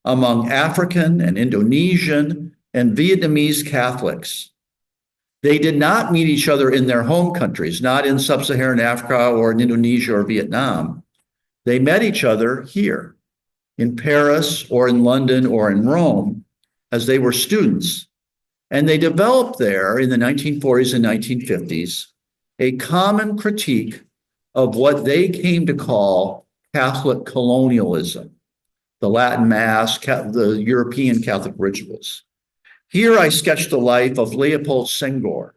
among African and Indonesian and Vietnamese Catholics. They did not meet each other in their home countries, not in sub-Saharan Africa or in Indonesia or Vietnam. They met each other here in Paris or in London or in Rome as they were students. And they developed there in the 1940s and 1950s a common critique of what they came to call Catholic colonialism, the Latin Mass, the European Catholic rituals. Here I sketched the life of Leopold Senghor,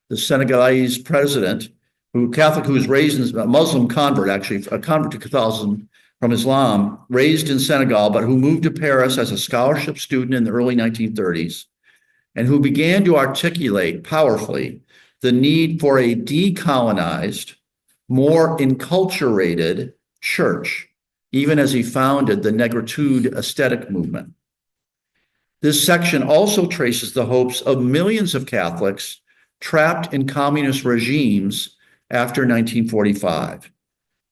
the Senegalese president, who was raised as a Muslim convert, actually, a convert to Catholicism from Islam, raised in Senegal, but who moved to Paris as a scholarship student in the early 1930s, and who began to articulate powerfully the need for a decolonized, more enculturated church, even as he founded the Negritude aesthetic movement. This section also traces the hopes of millions of Catholics trapped in communist regimes after 1945,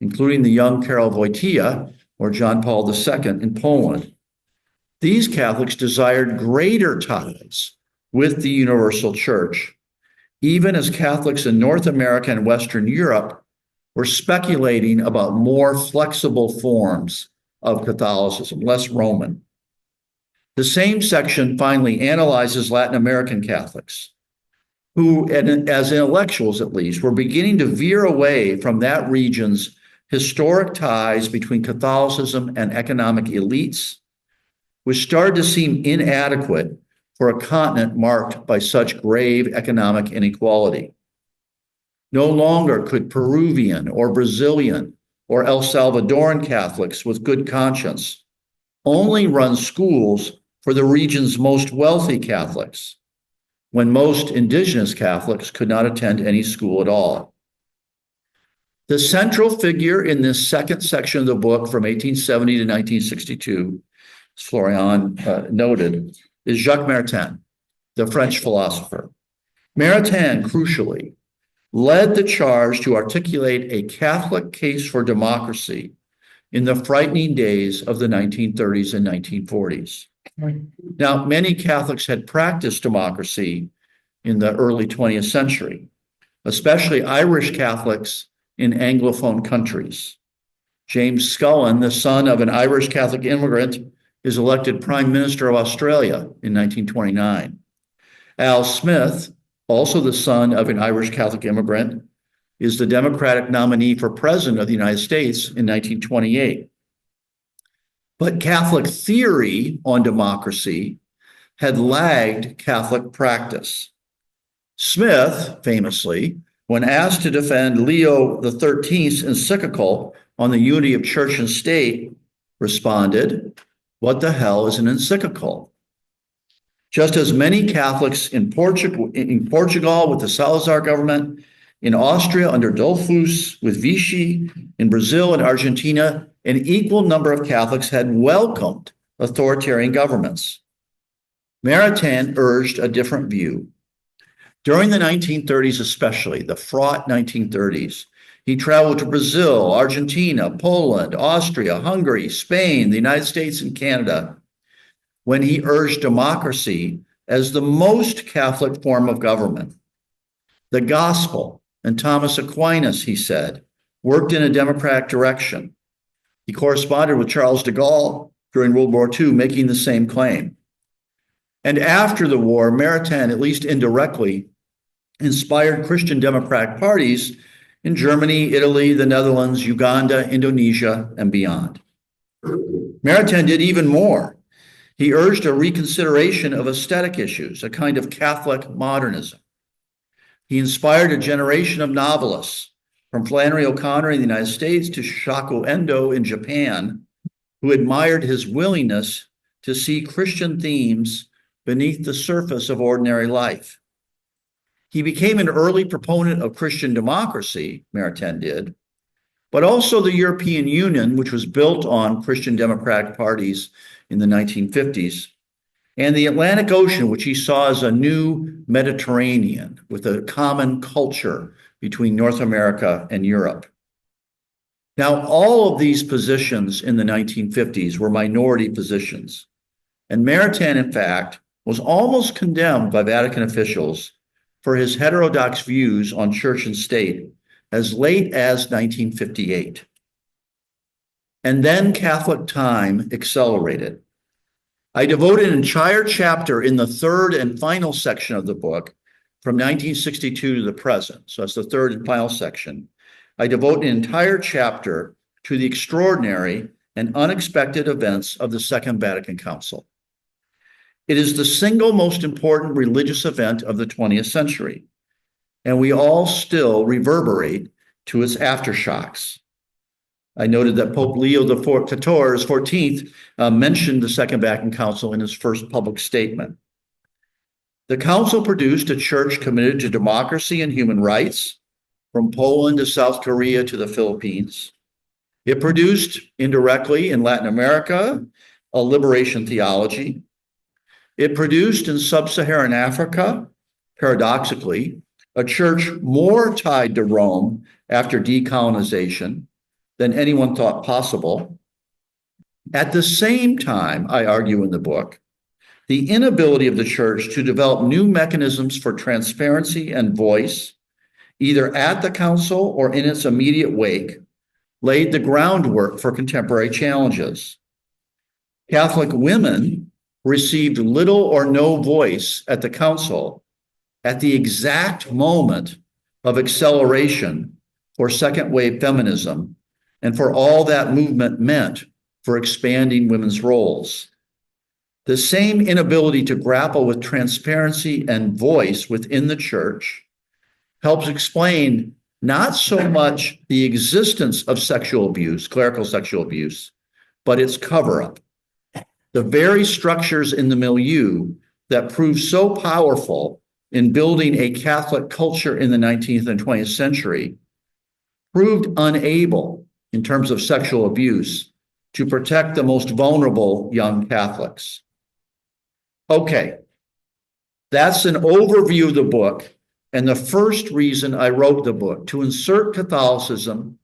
including the young Karol Wojtyła or John Paul II in Poland. These Catholics desired greater ties with the universal church, even as Catholics in North America and Western Europe were speculating about more flexible forms of Catholicism, less Roman. The same section finally analyzes Latin American Catholics, who, as intellectuals at least, were beginning to veer away from that region's historic ties between Catholicism and economic elites, which started to seem inadequate for a continent marked by such grave economic inequality. No longer could Peruvian or Brazilian or El Salvadoran Catholics with good conscience only run schools for the region's most wealthy Catholics, when most indigenous Catholics could not attend any school at all. The central figure in this second section of the book from 1870 to 1962, as Florian noted, is Jacques Maritain, the French philosopher. Maritain, crucially, led the charge to articulate a Catholic case for democracy in the frightening days of the 1930s and 1940s. Now, many Catholics had practiced democracy in the early 20th century, especially Irish Catholics in Anglophone countries. James Scullin, the son of an Irish Catholic immigrant, is elected Prime Minister of Australia in 1929. Al Smith, also the son of an Irish Catholic immigrant, is the Democratic nominee for President of the United States in 1928. But Catholic theory on democracy had lagged Catholic practice. Smith, famously, when asked to defend Leo XIII's encyclical on the unity of church and state, responded, "What the hell is an encyclical?" Just as many Catholics in Portugal with the Salazar government, in Austria under Dollfuss with Vichy, in Brazil and Argentina, an equal number of Catholics had welcomed authoritarian governments. Maritain urged a different view. During the 1930s, especially the fraught 1930s, he traveled to Brazil, Argentina, Poland, Austria, Hungary, Spain, the United States, and Canada, when he urged democracy as the most Catholic form of government. The gospel and Thomas Aquinas, he said, worked in a democratic direction. He corresponded with Charles de Gaulle during World War II, making the same claim. And after the war, Maritain, at least indirectly, inspired Christian democratic parties in Germany, Italy, the Netherlands, Uganda, Indonesia, and beyond. Maritain did even more. He urged a reconsideration of aesthetic issues, a kind of Catholic modernism. He inspired a generation of novelists, from Flannery O'Connor in the United States to Shosaku Endo in Japan, who admired his willingness to see Christian themes beneath the surface of ordinary life. He became an early proponent of Christian democracy, Maritain did, but also the European Union, which was built on Christian democratic parties in the 1950s, and the Atlantic Ocean, which he saw as a new Mediterranean with a common culture between North America and Europe. Now, all of these positions in the 1950s were minority positions, and Maritain, in fact, was almost condemned by Vatican officials for his heterodox views on church and state as late as 1958. And then Catholic time accelerated. I devoted an entire chapter in the third and final section of the book from 1962 to the present. So that's the third and final section. I devote an entire chapter to the extraordinary and unexpected events of the Second Vatican Council. It is the single most important religious event of the 20th century, and we all still reverberate to its aftershocks. I noted that Pope Leo XIV mentioned the Second Vatican Council in his first public statement. The council produced a church committed to democracy and human rights, from Poland to South Korea to the Philippines. It produced, indirectly in Latin America, a liberation theology. It produced in sub-Saharan Africa, paradoxically, a church more tied to Rome after decolonization than anyone thought possible. At the same time, I argue in the book, the inability of the church to develop new mechanisms for transparency and voice, either at the council or in its immediate wake, laid the groundwork for contemporary challenges. Catholic women received little or no voice at the council at the exact moment of acceleration for second wave feminism and for all that movement meant for expanding women's roles. The same inability to grapple with transparency and voice within the church helps explain not so much the existence of sexual abuse, clerical sexual abuse, but its cover-up. The very structures in the milieu that proved so powerful in building a Catholic culture in the 19th and 20th century proved unable, in terms of sexual abuse, to protect the most vulnerable young Catholics. Okay, that's an overview of the book and the first reason I wrote the book, to insert Catholicism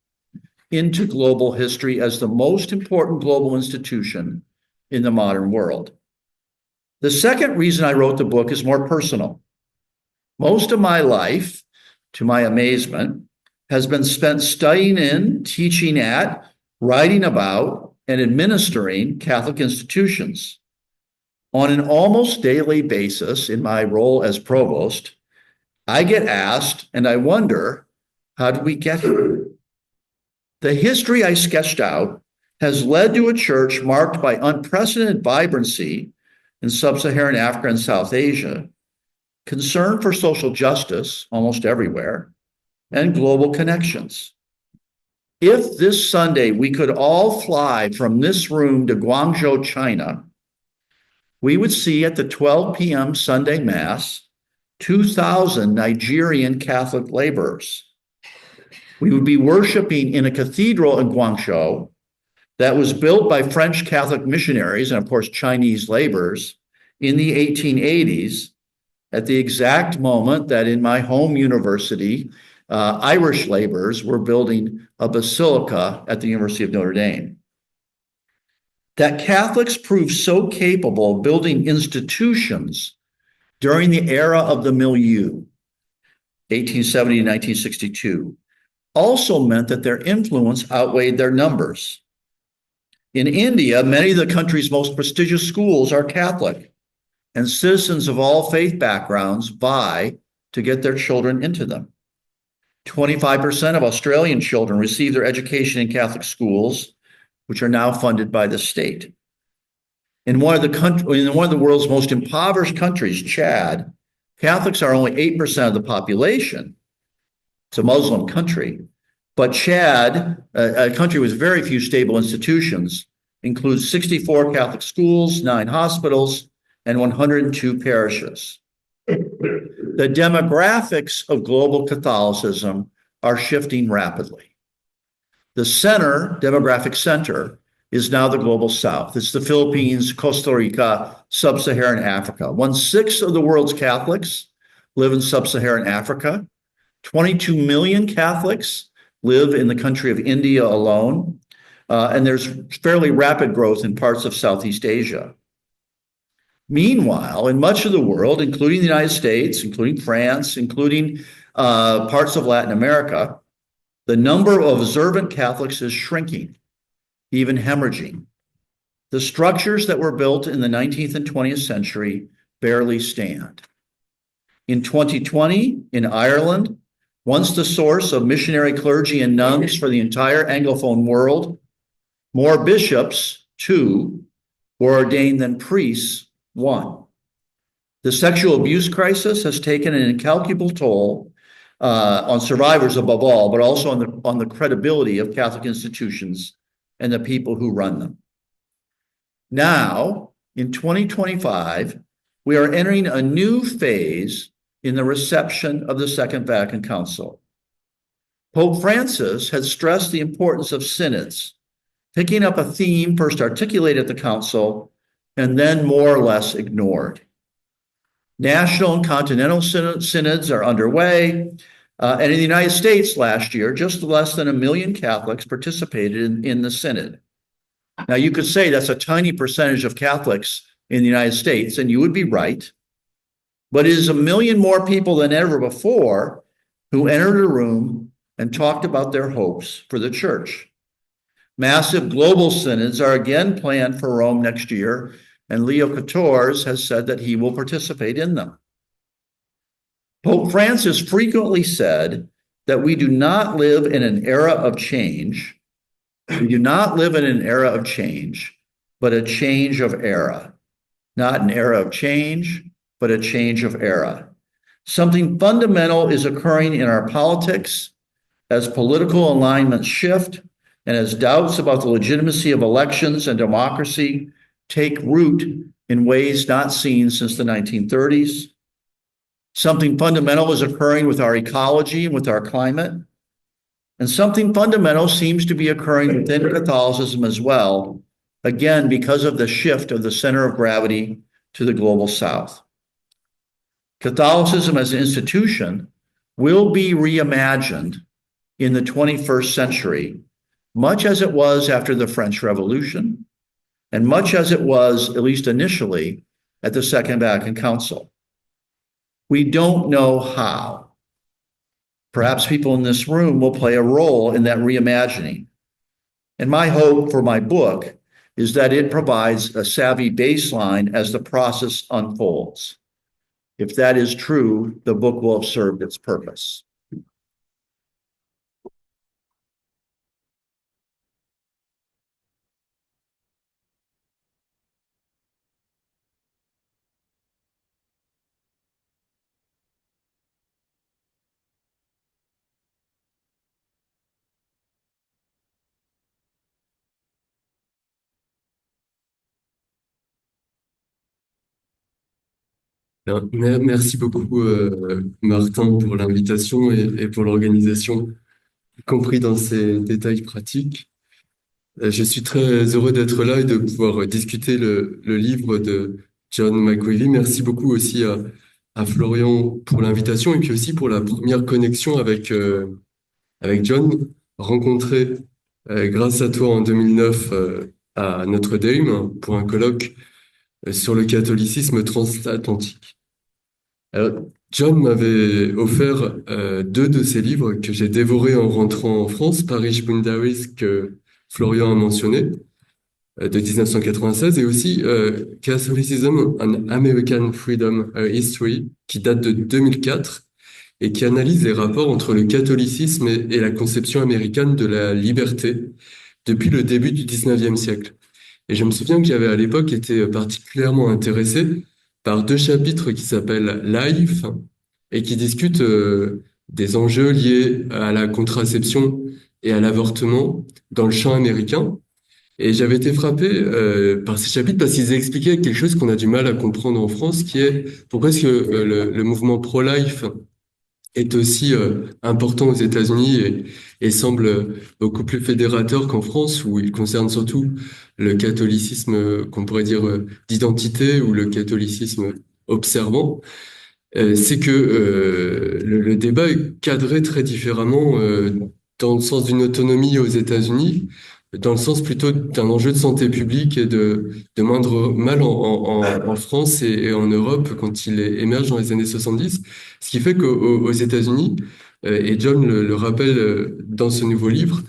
into global history as the most important global institution in the modern world. The second reason I wrote the book is more personal. Most of my life, to my amazement, has been spent studying in, teaching at, writing about, and administering Catholic institutions. On an almost daily basis, in my role as provost, I get asked, and I wonder, how did we get here? The history I sketched out has led to a church marked by unprecedented vibrancy in sub-Saharan Africa and South Asia, concern for social justice almost everywhere, and global connections. If this Sunday we could all fly from this room to Guangzhou, China, we would see at the 12 p.m. Sunday Mass 2,000 Nigerian Catholic laborers. We would be worshiping in a cathedral in Guangzhou that was built by French Catholic missionaries and, of course, Chinese laborers in the 1880s, at the exact moment that in my home university, Irish laborers were building a basilica at the University of Notre Dame. That Catholics proved so capable of building institutions during the era of the milieu, 1870 to 1962, also meant that their influence outweighed their numbers. In India, many of the country's most prestigious schools are Catholic, and citizens of all faith backgrounds vie to get their children into them. 25% of Australian children receive their education in Catholic schools, which are now funded by the state. In one of the world's most impoverished countries, Chad, Catholics are only 8% of the population. It's a Muslim country. But Chad, a country with very few stable institutions, includes 64 Catholic schools, 9 hospitals, and 102 parishes. The demographics of global Catholicism are shifting rapidly. The demographic center, is now the global south. It's the Philippines, Costa Rica, sub-Saharan Africa. 1/6 of the world's Catholics live in sub-Saharan Africa. 22 million Catholics live in the country of India alone. And there's fairly rapid growth in parts of Southeast Asia. Meanwhile, in much of the world, including the United States, including France, including parts of Latin America, the number of observant Catholics is shrinking, even hemorrhaging. The structures that were built in the 19th and 20th century barely stand. In 2020, in Ireland, once the source of missionary clergy and nuns for the entire Anglophone world, more bishops, 2, were ordained than priests, 1. The sexual abuse crisis has taken an incalculable toll on survivors above all, but also on the credibility of Catholic institutions and the people who run them. Now, in 2025, we are entering a new phase in the reception of the Second Vatican Council. Pope Francis had stressed the importance of synods, picking up a theme first articulated at the Council and then more or less ignored. National and continental synods are underway. And in the United States last year, just less than 1 million Catholics participated in the synod. Now, you could say that's a tiny percentage of Catholics in the United States, and you would be right. But it is 1 million more people than ever before who entered a room and talked about their hopes for the church. Massive global synods are again planned for Rome next year, and Leo XIV has said that he will participate in them. Pope Francis frequently said that we do not live in an era of change. We do not live in an era of change, but a change of era. Not an era of change, but a change of era. Something fundamental is occurring in our politics as political alignments shift and as doubts about the legitimacy of elections and democracy take root in ways not seen since the 1930s. Something fundamental is occurring with our ecology and with our climate. And something fundamental seems to be occurring within Catholicism as well, again, because of the shift of the center of gravity to the global south. Catholicism as an institution will be reimagined in the 21st century, much as it was after the French Revolution, and much as it was, at least initially, at the Second Vatican Council. We don't know how. Perhaps people in this room will play a role in that reimagining. And my hope for my book is that it provides a savvy baseline as the process unfolds. If that is true, the book will have served its purpose. Alors, merci beaucoup, Martin, pour l'invitation et pour l'organisation, y compris dans ces détails pratiques. Je suis très heureux d'être là et de pouvoir discuter le livre de John McWiley. Merci beaucoup aussi à Florian pour l'invitation et puis aussi pour la première connexion avec John, rencontré grâce à toi en 2009 à Notre-Dame pour un colloque sur le catholicisme transatlantique. Alors, John m'avait offert deux de ses livres que j'ai dévorés en rentrant en France, Parish Boundaries, que Florian a mentionné, de 1996, et aussi Catholicism and American Freedom History, qui date de 2004, et qui analyse les rapports entre le catholicisme et la conception américaine de la liberté depuis le début du 19e siècle. Et je me souviens que j'avais à l'époque été particulièrement intéressé par deux chapitres qui s'appellent Life et qui discutent des enjeux liés à la contraception et à l'avortement dans le champ américain. Et j'avais été frappé par ces chapitres parce qu'ils expliquaient quelque chose qu'on a du mal à comprendre en France, qui est pourquoi est-ce que le mouvement pro-life est aussi important aux États-Unis et semble beaucoup plus fédérateur qu'en France, où il concerne surtout le catholicisme qu'on pourrait dire d'identité ou le catholicisme observant. C'est que le débat est cadré très différemment dans le sens d'une autonomie aux États-Unis, dans le sens plutôt d'un enjeu de santé publique et de moindre mal en France et en Europe quand il émerge dans les années 70. Ce qui fait qu'aux États-Unis, et John le rappelle dans ce nouveau livre,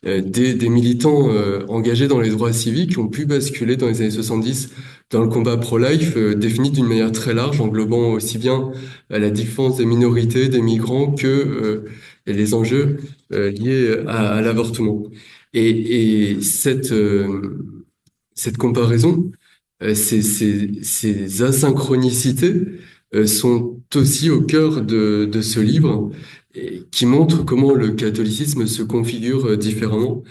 des militants engagés dans les droits civiques ont pu basculer dans les années 70 dans le combat pro-life, défini d'une manière très large, englobant aussi bien la défense des minorités, des migrants, que les enjeux liés à l'avortement. Et cette comparaison, ces asynchronicités sont aussi au cœur de ce livre, et qui montre comment le catholicisme se configure différemment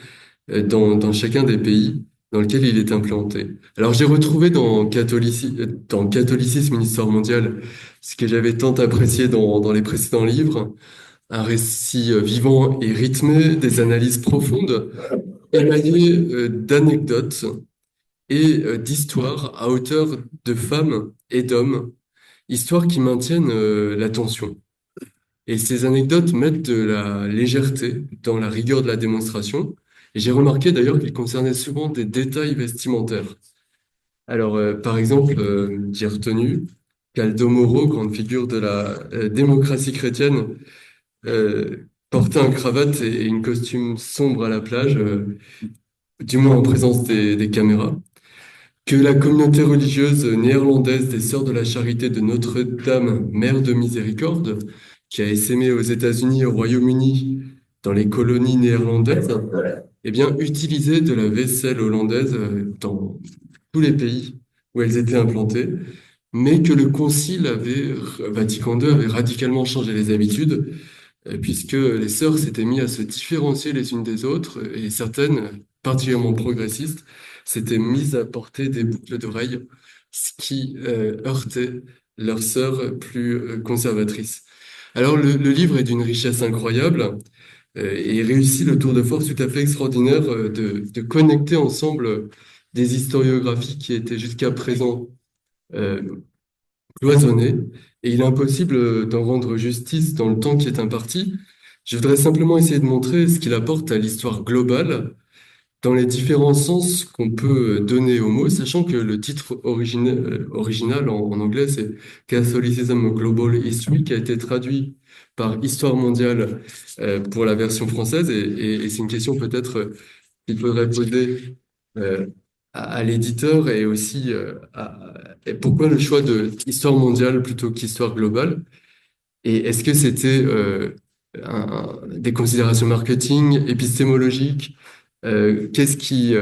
dans chacun des pays dans lequel il est implanté. Alors j'ai retrouvé dans Catholicisme, une histoire mondiale, ce que j'avais tant apprécié dans les précédents livres, un récit vivant et rythmé, des analyses profondes, émaillées d'anecdotes et d'histoires à hauteur de femmes et d'hommes, histoires qui maintiennent l'attention. Et ces anecdotes mettent de la légèreté dans la rigueur de la démonstration. Et j'ai remarqué d'ailleurs qu'ils concernaient souvent des détails vestimentaires. Alors, par exemple, j'ai retenu qu'Aldo Moro, grande figure de la démocratie chrétienne, portait un cravate et une costume sombre à la plage, du moins en présence des caméras. Que la communauté religieuse néerlandaise des Sœurs de la Charité de Notre-Dame, Mère de Miséricorde, qui a essaimé aux États-Unis et au Royaume-Uni dans les colonies néerlandaises, eh bien, utilisait de la vaisselle hollandaise dans tous les pays où elles étaient implantées, mais que le Concile Vatican II avait radicalement changé les habitudes, puisque les sœurs s'étaient mis à se différencier les unes des autres, et certaines, particulièrement progressistes, s'étaient mises à porter des boucles d'oreilles, ce qui heurtait leurs sœurs plus conservatrices. Alors le livre est d'une richesse incroyable. et réussit le tour de force tout à fait extraordinaire de connecter ensemble des historiographies qui étaient jusqu'à présent euh, cloisonnées, et il est impossible d'en rendre justice dans le temps qui est imparti. Je voudrais simplement essayer de montrer ce qu'il apporte à l'histoire globale dans les différents sens qu'on peut donner au mot, sachant que le titre original en anglais, c'est Catholicism Global History, qui a été traduit par Histoire mondiale pour la version française, et c'est une question peut-être qu'il faudrait poser euh, à l'éditeur et aussi et pourquoi le choix de Histoire mondiale plutôt qu'Histoire globale, et est-ce que c'était des considérations marketing, épistémologiques, qu'est-ce qui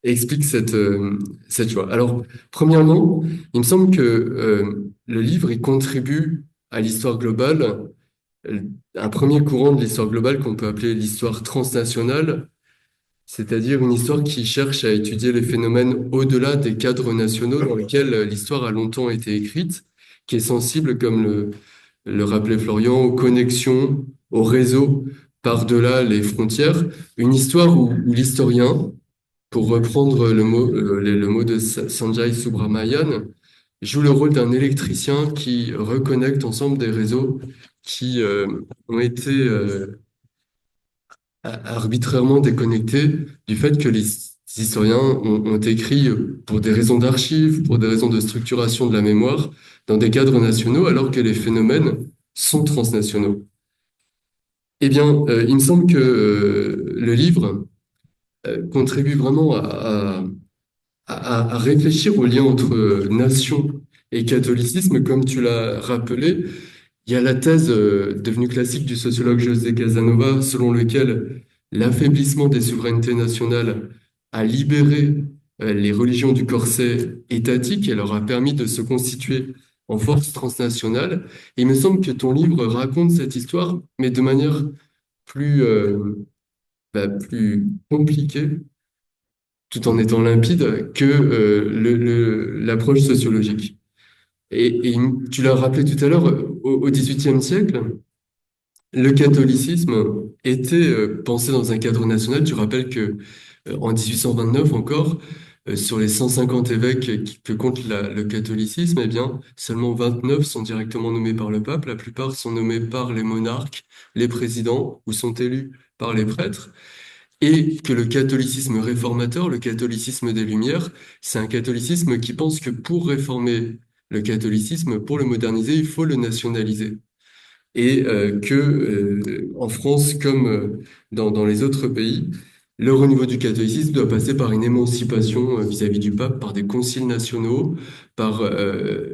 explique cette choix? Alors, premièrement, il me semble que le livre, il contribue à l'histoire globale, un premier courant de l'histoire globale qu'on peut appeler l'histoire transnationale, c'est-à-dire une histoire qui cherche à étudier les phénomènes au-delà des cadres nationaux dans lesquels l'histoire a longtemps été écrite, qui est sensible, comme le rappelait Florian, aux connexions, aux réseaux par-delà les frontières. Une histoire où l'historien, pour reprendre le mot de Sanjay Subrahmanyam, joue le rôle d'un électricien qui reconnecte ensemble des réseaux qui ont été arbitrairement déconnectés du fait que les historiens ont écrit pour des raisons d'archives, pour des raisons de structuration de la mémoire, dans des cadres nationaux, alors que les phénomènes sont transnationaux. Eh bien, il me semble que le livre contribue vraiment à réfléchir au lien entre nation et catholicisme, comme tu l'as rappelé. Il y a la thèse devenue classique du sociologue José Casanova, selon lequel l'affaiblissement des souverainetés nationales a libéré les religions du corset étatique et leur a permis de se constituer en force transnationale. Et il me semble que ton livre raconte cette histoire, mais de manière plus, plus compliquée, tout en étant limpide, que l'approche sociologique. Et tu l'as rappelé tout à l'heure, au XVIIIe siècle, le catholicisme était pensé dans un cadre national. Tu rappelles que en 1829 encore, sur les 150 évêques que compte le catholicisme, eh bien, seulement 29 sont directement nommés par le pape. La plupart sont nommés par les monarques, les présidents, ou sont élus par les prêtres. Et que le catholicisme réformateur, le catholicisme des Lumières, c'est un catholicisme qui pense que pour réformer le catholicisme, pour le moderniser, il faut le nationaliser. Et que en France, comme dans les autres pays, le renouveau du catholicisme doit passer par une émancipation vis-à-vis du pape, par des conciles nationaux, par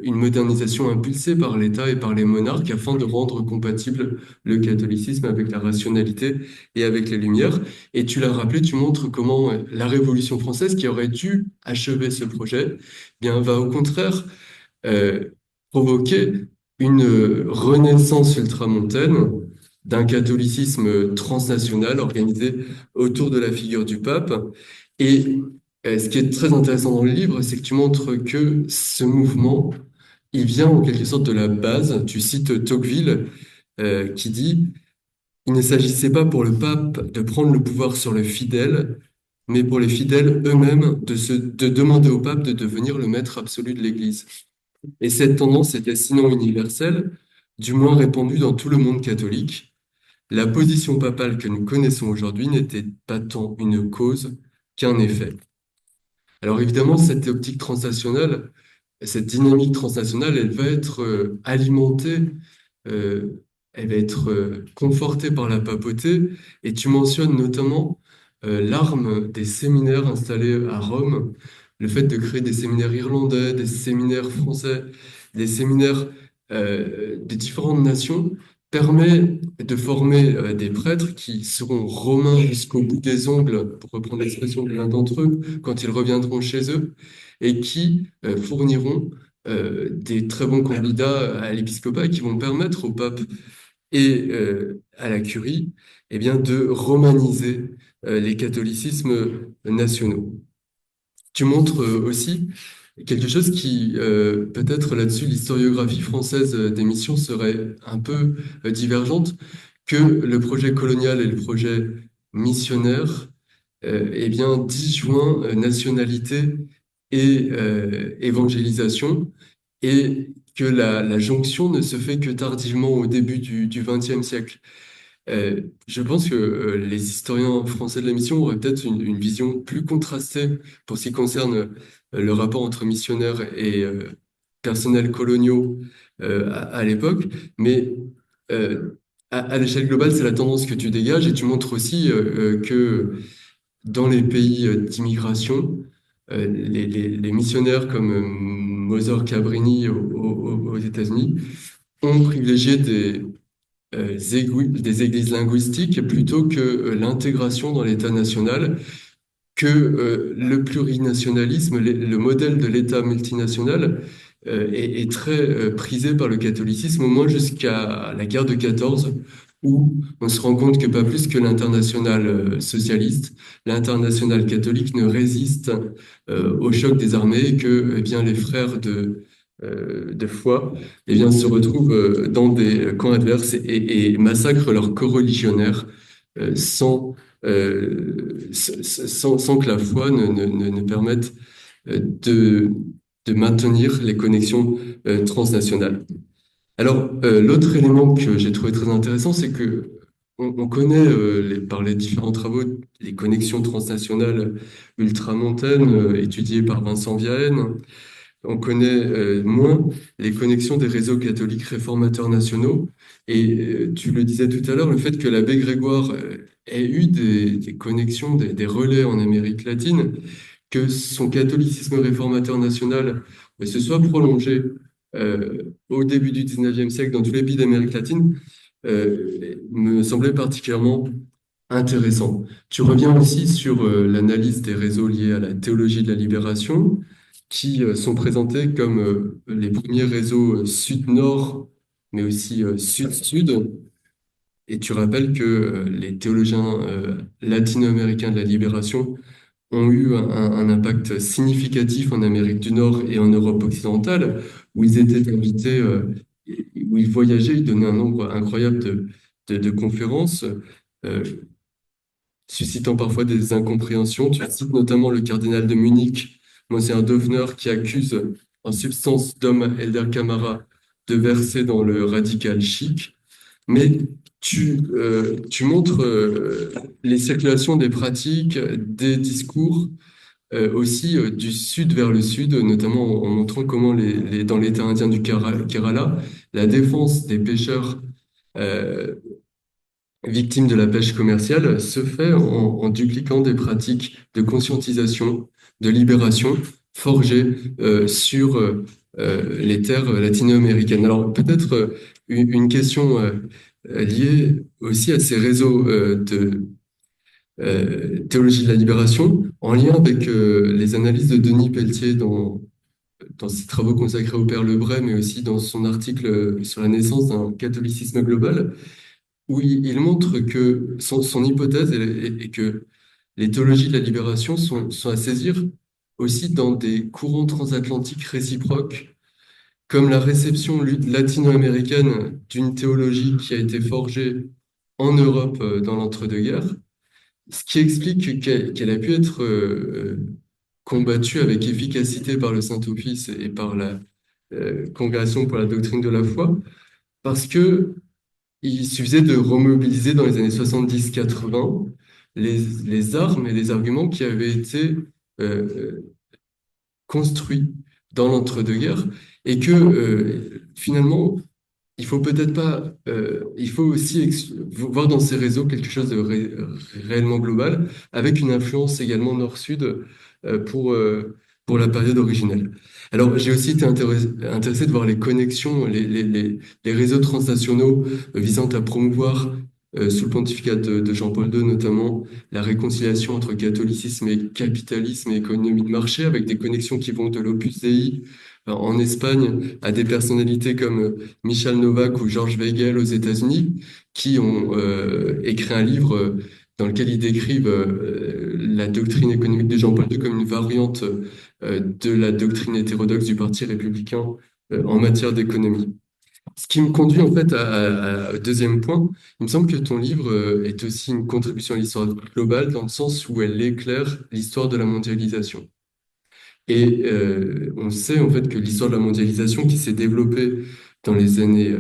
une modernisation impulsée par l'État et par les monarques afin de rendre compatible le catholicisme avec la rationalité et avec les Lumières. Et tu l'as rappelé, tu montres comment la Révolution française, qui aurait dû achever ce projet, eh bien, va au contraire euh, provoquer une renaissance ultramontaine d'un catholicisme transnational organisé autour de la figure du pape. Et ce qui est très intéressant dans le livre, c'est que tu montres que ce mouvement, il vient en quelque sorte de la base. Tu cites Tocqueville qui dit: il ne s'agissait pas pour le pape de prendre le pouvoir sur les fidèles, mais pour les fidèles eux-mêmes de demander au pape de devenir le maître absolu de l'Église. Et cette tendance était sinon universelle, du moins répandue dans tout le monde catholique. La position papale que nous connaissons aujourd'hui n'était pas tant une cause qu'un effet. Alors évidemment, cette optique transnationale, cette dynamique transnationale, elle va être alimentée, euh, elle va être confortée par la papauté, et tu mentionnes notamment l'arme des séminaires installés à Rome, le fait de créer des séminaires irlandais, des séminaires français, des séminaires de différentes nations, permet de former des prêtres qui seront romains jusqu'au bout des ongles, pour reprendre l'expression de l'un d'entre eux, quand ils reviendront chez eux, et qui fourniront des très bons candidats à l'épiscopat et qui vont permettre au pape et à la curie, eh bien, de romaniser les catholicismes nationaux. Tu montres aussi quelque chose qui, peut-être là-dessus, l'historiographie française des missions serait un peu divergente, que le projet colonial et le projet missionnaire, eh bien, disjoint nationalité et évangélisation, et que la jonction ne se fait que tardivement au début du XXe siècle. Je pense que les historiens français de la mission auraient peut-être une vision plus contrastée pour ce qui concerne le rapport entre missionnaires et personnels coloniaux à l'époque, mais à l'échelle globale, c'est la tendance que tu dégages et tu montres aussi que dans les pays d'immigration, les missionnaires comme Mother Cabrini aux États-Unis ont privilégié des églises linguistiques plutôt que l'intégration dans l'État national, que le plurinationalisme, le modèle de l'État multinational est très prisé par le catholicisme, au moins jusqu'à la guerre de 14, où on se rend compte que pas plus que l'international socialiste, l'international catholique ne résiste au choc des armées, et que eh bien, les frères de foi eh bien, se retrouvent dans des camps adverses et massacrent leurs coreligionnaires sans que la foi ne permette de, de maintenir les connexions transnationales. Alors, l'autre élément que j'ai trouvé très intéressant, c'est que on connaît par les différents travaux les connexions transnationales ultramontaines étudiées par Vincent Viahen. On connaît moins les connexions des réseaux catholiques réformateurs nationaux. Et tu le disais tout à l'heure, le fait que l'abbé Grégoire ait eu des connexions, des relais en Amérique latine, que son catholicisme réformateur national se soit prolongé au début du 19e siècle dans tous les pays d'Amérique latine, me semblait particulièrement intéressant. Tu reviens aussi sur l'analyse des réseaux liés à la théologie de la libération, qui sont présentés comme les premiers réseaux sud-nord, mais aussi sud-sud. Et tu rappelles que les théologiens latino-américains de la libération ont eu un impact significatif en Amérique du Nord et en Europe occidentale, où ils étaient invités, où ils voyageaient, ils donnaient un nombre incroyable de conférences, euh, suscitant parfois des incompréhensions. Tu cites notamment le cardinal de Munich, Monseigneur Döfner, qui accuse en substance Dom Helder Camara de verser dans le radical chic. Mais tu montres les circulations des pratiques, des discours, aussi du sud vers le sud, notamment en montrant comment dans l'État indien du Kerala, la défense des pêcheurs victimes de la pêche commerciale se fait en dupliquant des pratiques de conscientisation, de libération forgées sur les terres latino-américaines. Alors peut-être une question liée aussi à ces réseaux de théologie de la libération, en lien avec les analyses de Denis Pelletier dans ses travaux consacrés au Père Lebray, mais aussi dans son article sur la naissance d'un catholicisme global, où il montre que son hypothèse est que les théologies de la libération sont à saisir aussi dans des courants transatlantiques réciproques, comme la réception latino-américaine d'une théologie qui a été forgée en Europe dans l'entre-deux-guerres, ce qui explique qu'elle a pu être combattue avec efficacité par le Saint-Office et par la Congrégation pour la doctrine de la foi, parce que il suffisait de remobiliser dans les années 70-80 les armes et les arguments qui avaient été euh, construits dans l'entre-deux-guerres, et que finalement, il faut peut-être pas, il faut aussi voir dans ces réseaux quelque chose de réellement global, avec une influence également nord-sud euh, pour, euh, pour la période originelle. Alors, j'ai aussi été intéressé de voir les connexions, les réseaux transnationaux visant à promouvoir, sous le pontificat de Jean-Paul II notamment, la réconciliation entre catholicisme et capitalisme et économie de marché, avec des connexions qui vont de l'Opus Dei en Espagne à des personnalités comme Michal Novak ou George Weigel aux États-Unis, qui ont écrit un livre dans lequel ils décrivent la doctrine économique de Jean-Paul II comme une variante de la doctrine hétérodoxe du Parti républicain en matière d'économie. Ce qui me conduit en fait au deuxième point. Il me semble que ton livre est aussi une contribution à l'histoire globale dans le sens où elle éclaire l'histoire de la mondialisation. Et on sait en fait que l'histoire de la mondialisation qui s'est développée dans les années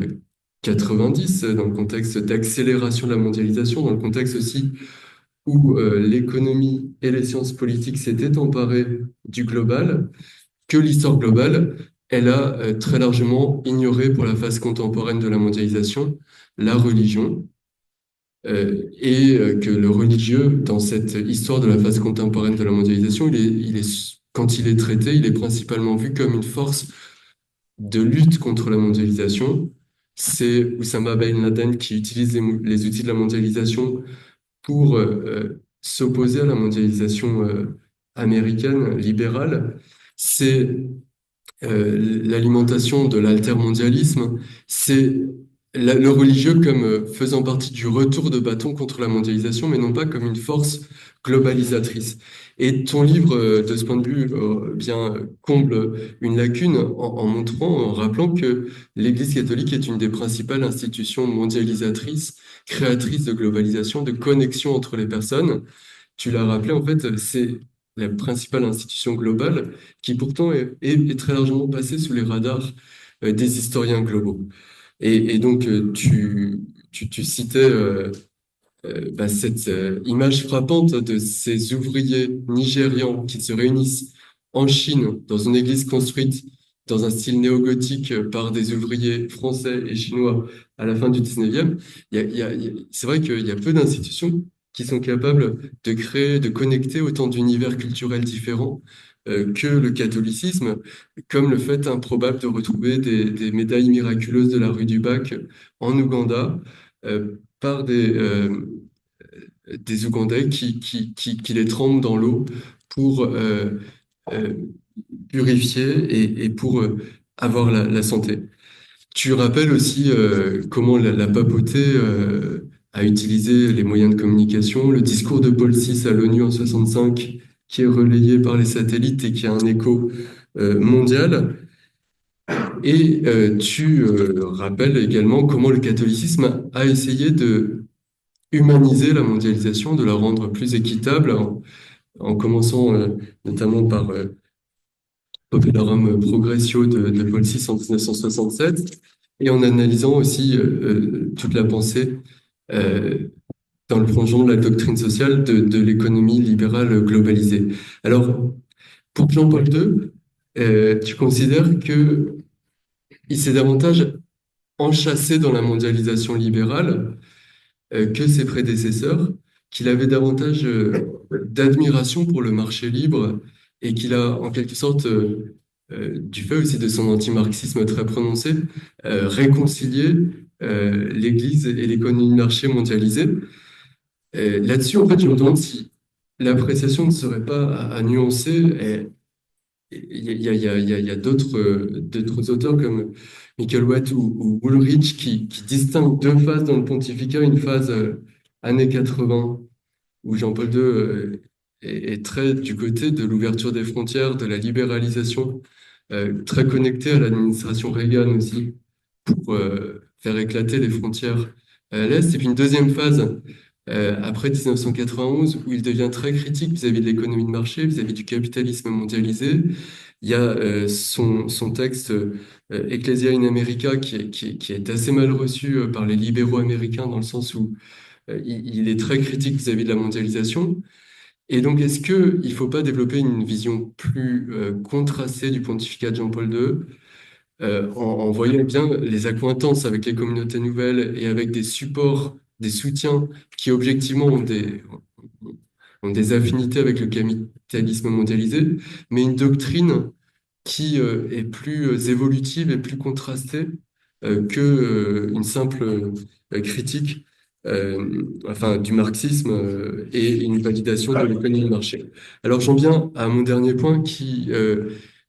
90, dans le contexte d'accélération de la mondialisation, dans le contexte aussi où l'économie et les sciences politiques s'étaient emparées du global, que l'histoire globale, elle a très largement ignoré pour la phase contemporaine de la mondialisation la religion, que le religieux, dans cette histoire de la phase contemporaine de la mondialisation, quand il est traité, il est principalement vu comme une force de lutte contre la mondialisation. C'est Oussama Ben Laden qui utilise les outils de la mondialisation pour s'opposer à la mondialisation américaine libérale. C'est l'alimentation de l'altermondialisme, c'est le religieux comme faisant partie du retour de bâton contre la mondialisation, mais non pas comme une force globalisatrice. Et ton livre, de ce point de vue, bien comble une lacune en montrant, en rappelant que l'Église catholique est une des principales institutions mondialisatrices, créatrices de globalisation, de connexion entre les personnes. Tu l'as rappelé, en fait, c'est la principale institution globale qui pourtant est très largement passée sous les radars des historiens globaux. Et donc, tu citais cette image frappante de ces ouvriers nigérians qui se réunissent en Chine dans une église construite dans un style néo-gothique par des ouvriers français et chinois à la fin du 19e. C'est vrai qu'il y a peu d'institutions qui sont capables de créer, de connecter autant d'univers culturels différents que le catholicisme, comme le fait improbable de retrouver des médailles miraculeuses de la rue du Bac en Ouganda par des Ougandais qui les trempent dans l'eau pour euh, purifier et pour avoir la santé. Tu rappelles aussi comment la papauté a utilisé les moyens de communication, le discours de Paul VI à l'ONU en 65, qui est relayé par les satellites et qui a un écho mondial. Et tu rappelles également comment le catholicisme a essayé de humaniser la mondialisation, de la rendre plus équitable, en commençant notamment par Populorum Progressio de Paul VI en 1967, et en analysant aussi toute la pensée euh, dans le plongeon de la doctrine sociale de l'économie libérale globalisée. Alors, pour Jean-Paul II, tu considères que il s'est davantage enchâssé dans la mondialisation libérale que ses prédécesseurs, qu'il avait davantage d'admiration pour le marché libre et qu'il a en quelque sorte, du fait aussi de son antimarxisme très prononcé, réconcilié l'Église et l'économie de marché mondialisée. Là-dessus, en fait, je me demande si l'appréciation ne serait pas à nuancer. Il y a d'autres auteurs comme Michael Watt ou Woolrich qui distinguent deux phases dans le pontificat, une phase années 80 où Jean-Paul II est très du côté de l'ouverture des frontières, de la libéralisation, très connecté à l'administration Reagan aussi pour faire éclater les frontières à l'Est. Et puis une deuxième phase après 1991, où il devient très critique vis-à-vis de l'économie de marché, vis-à-vis du capitalisme mondialisé. Il y a son texte Ecclesia in America qui est assez mal reçu par les libéraux américains dans le sens où il est très critique vis-à-vis de la mondialisation. Et donc, est-ce qu'il ne faut pas développer une vision plus contrastée du pontificat de Jean-Paul II, en voyant bien les accointances avec les communautés nouvelles et avec des supports, des soutiens qui objectivement ont des affinités avec le capitalisme mondialisé, mais une doctrine qui est plus évolutive et plus contrastée que une simple critique enfin, du marxisme et une validation de l'économie de marché. Alors j'en viens à mon dernier point qui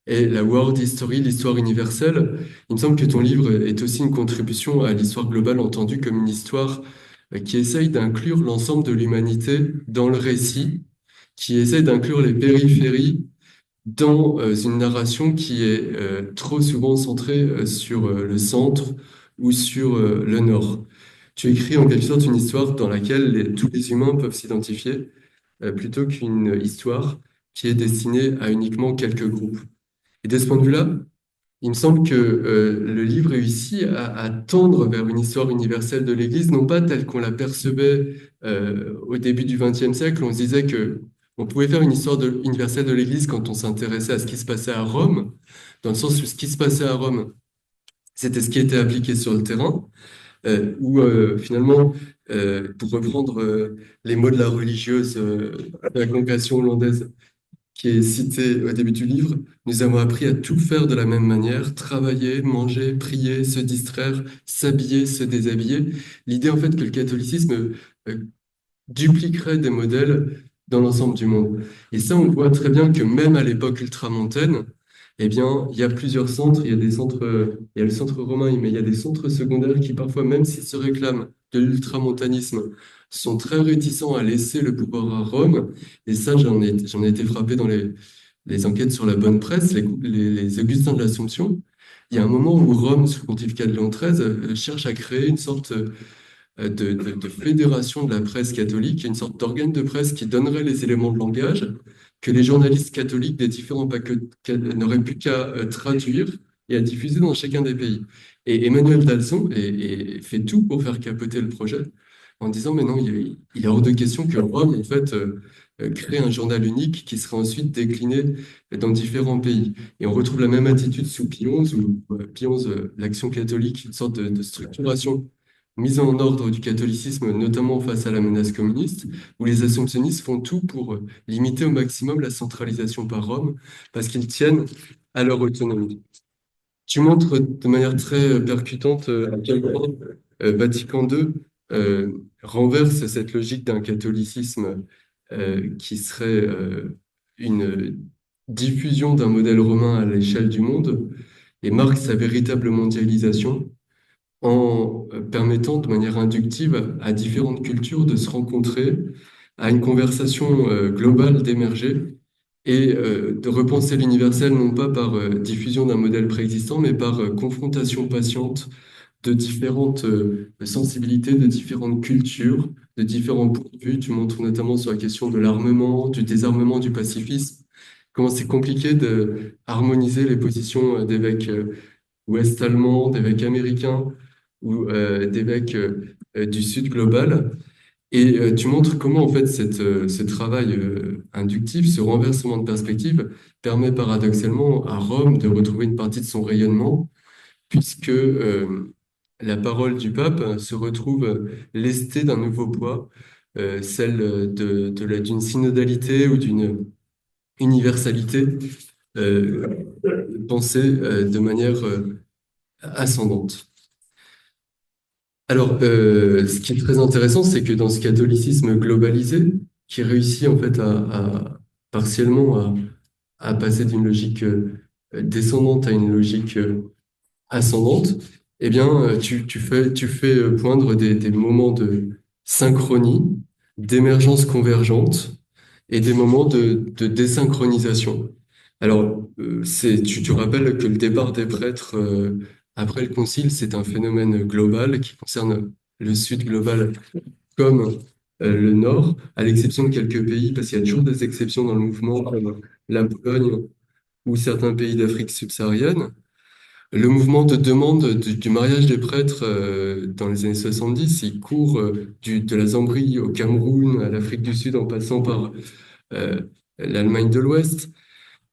est la World History, l'histoire universelle. Il me semble que ton livre est aussi une contribution à l'histoire globale entendue comme une histoire qui essaye d'inclure l'ensemble de l'humanité dans le récit, qui essaye d'inclure les périphéries dans une narration qui est trop souvent centrée sur le centre ou sur le Nord. Tu écris en quelque sorte une histoire dans laquelle tous les humains peuvent s'identifier, plutôt qu'une histoire qui est destinée à uniquement quelques groupes. Et de ce point de vue-là, il me semble que le livre réussit à tendre vers une histoire universelle de l'Église, non pas telle qu'on la percevait au début du XXe siècle. On se disait que on pouvait faire une histoire universelle de l'Église quand on s'intéressait à ce qui se passait à Rome, dans le sens où ce qui se passait à Rome, c'était ce qui était appliqué sur le terrain, où finalement, pour reprendre les mots de la religieuse de la congrégation hollandaise, qui est cité au début du livre, nous avons appris à tout faire de la même manière, travailler, manger, prier, se distraire, s'habiller, se déshabiller. L'idée en fait que le catholicisme dupliquerait des modèles dans l'ensemble du monde. Et ça, on voit très bien que même à l'époque ultramontaine, eh bien, il y a plusieurs centres, il y a des centres, il y a le centre romain, mais il y a des centres secondaires qui parfois, même s'ils se réclament de l'ultramontanisme, sont très réticents à laisser le pouvoir à Rome. Et ça, j'en ai été frappé dans les enquêtes sur la bonne presse, les Augustins de l'Assomption. Il y a un moment où Rome, sous le pontificat de Léon XIII, cherche à créer une sorte de fédération de la presse catholique, une sorte d'organe de presse qui donnerait les éléments de langage que les journalistes catholiques des différents n'auraient plus qu'à traduire et à diffuser dans chacun des pays. Et Emmanuel Dalzon fait tout pour faire capoter le projet en disant, mais non, il est hors de question que Rome, en fait, crée un journal unique qui sera ensuite décliné dans différents pays. Et on retrouve la même attitude sous Pie XI, où Pie XI, l'Action catholique, une sorte de structuration mise en ordre du catholicisme, notamment face à la menace communiste, où les assomptionnistes font tout pour limiter au maximum la centralisation par Rome, parce qu'ils tiennent à leur autonomie. Tu montres de manière très percutante à quel point Vatican II renverse cette logique d'un catholicisme qui serait une diffusion d'un modèle romain à l'échelle du monde et marque sa véritable mondialisation en permettant de manière inductive à différentes cultures de se rencontrer, à une conversation globale d'émerger et de repenser l'universel non pas par diffusion d'un modèle préexistant, mais par confrontation patiente de différentes sensibilités, de différentes cultures, de différents points de vue. Tu montres notamment sur la question de l'armement, du désarmement, du pacifisme, comment c'est compliqué de harmoniser les positions d'évêques ouest-allemands, d'évêques américains ou d'évêques du Sud global. Et tu montres comment, en fait, ce travail inductif, ce renversement de perspective, permet paradoxalement à Rome de retrouver une partie de son rayonnement, puisque la parole du pape se retrouve lestée d'un nouveau poids, celle d'une synodalité ou d'une universalité pensée de manière ascendante. Alors, ce qui est très intéressant, c'est que dans ce catholicisme globalisé, qui réussit en fait partiellement à passer d'une logique descendante à une logique ascendante, eh bien, tu fais poindre des moments de synchronie, d'émergence convergente et des moments de désynchronisation. Alors, tu rappelles que le départ des prêtres après le concile, c'est un phénomène global qui concerne le sud global comme le nord, à l'exception de quelques pays, parce qu'il y a toujours des exceptions dans le mouvement, comme la Pologne ou certains pays d'Afrique subsaharienne. Le mouvement de demande du mariage des prêtres dans les années 70, il court de la Zambie au Cameroun, à l'Afrique du Sud, en passant par euh, l'Allemagne de l'Ouest.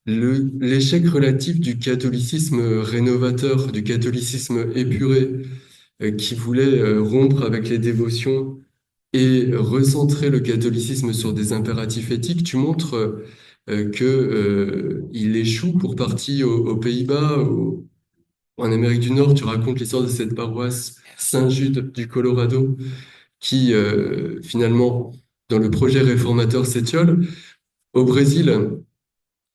L'échec relatif du catholicisme rénovateur, du catholicisme épuré, qui voulait rompre avec les dévotions et recentrer le catholicisme sur des impératifs éthiques, tu montres que il échoue pour partie aux Pays-Bas, en Amérique du Nord. Tu racontes l'histoire de cette paroisse Saint-Jude du Colorado qui finalement, dans le projet réformateur s'étiole. Au Brésil,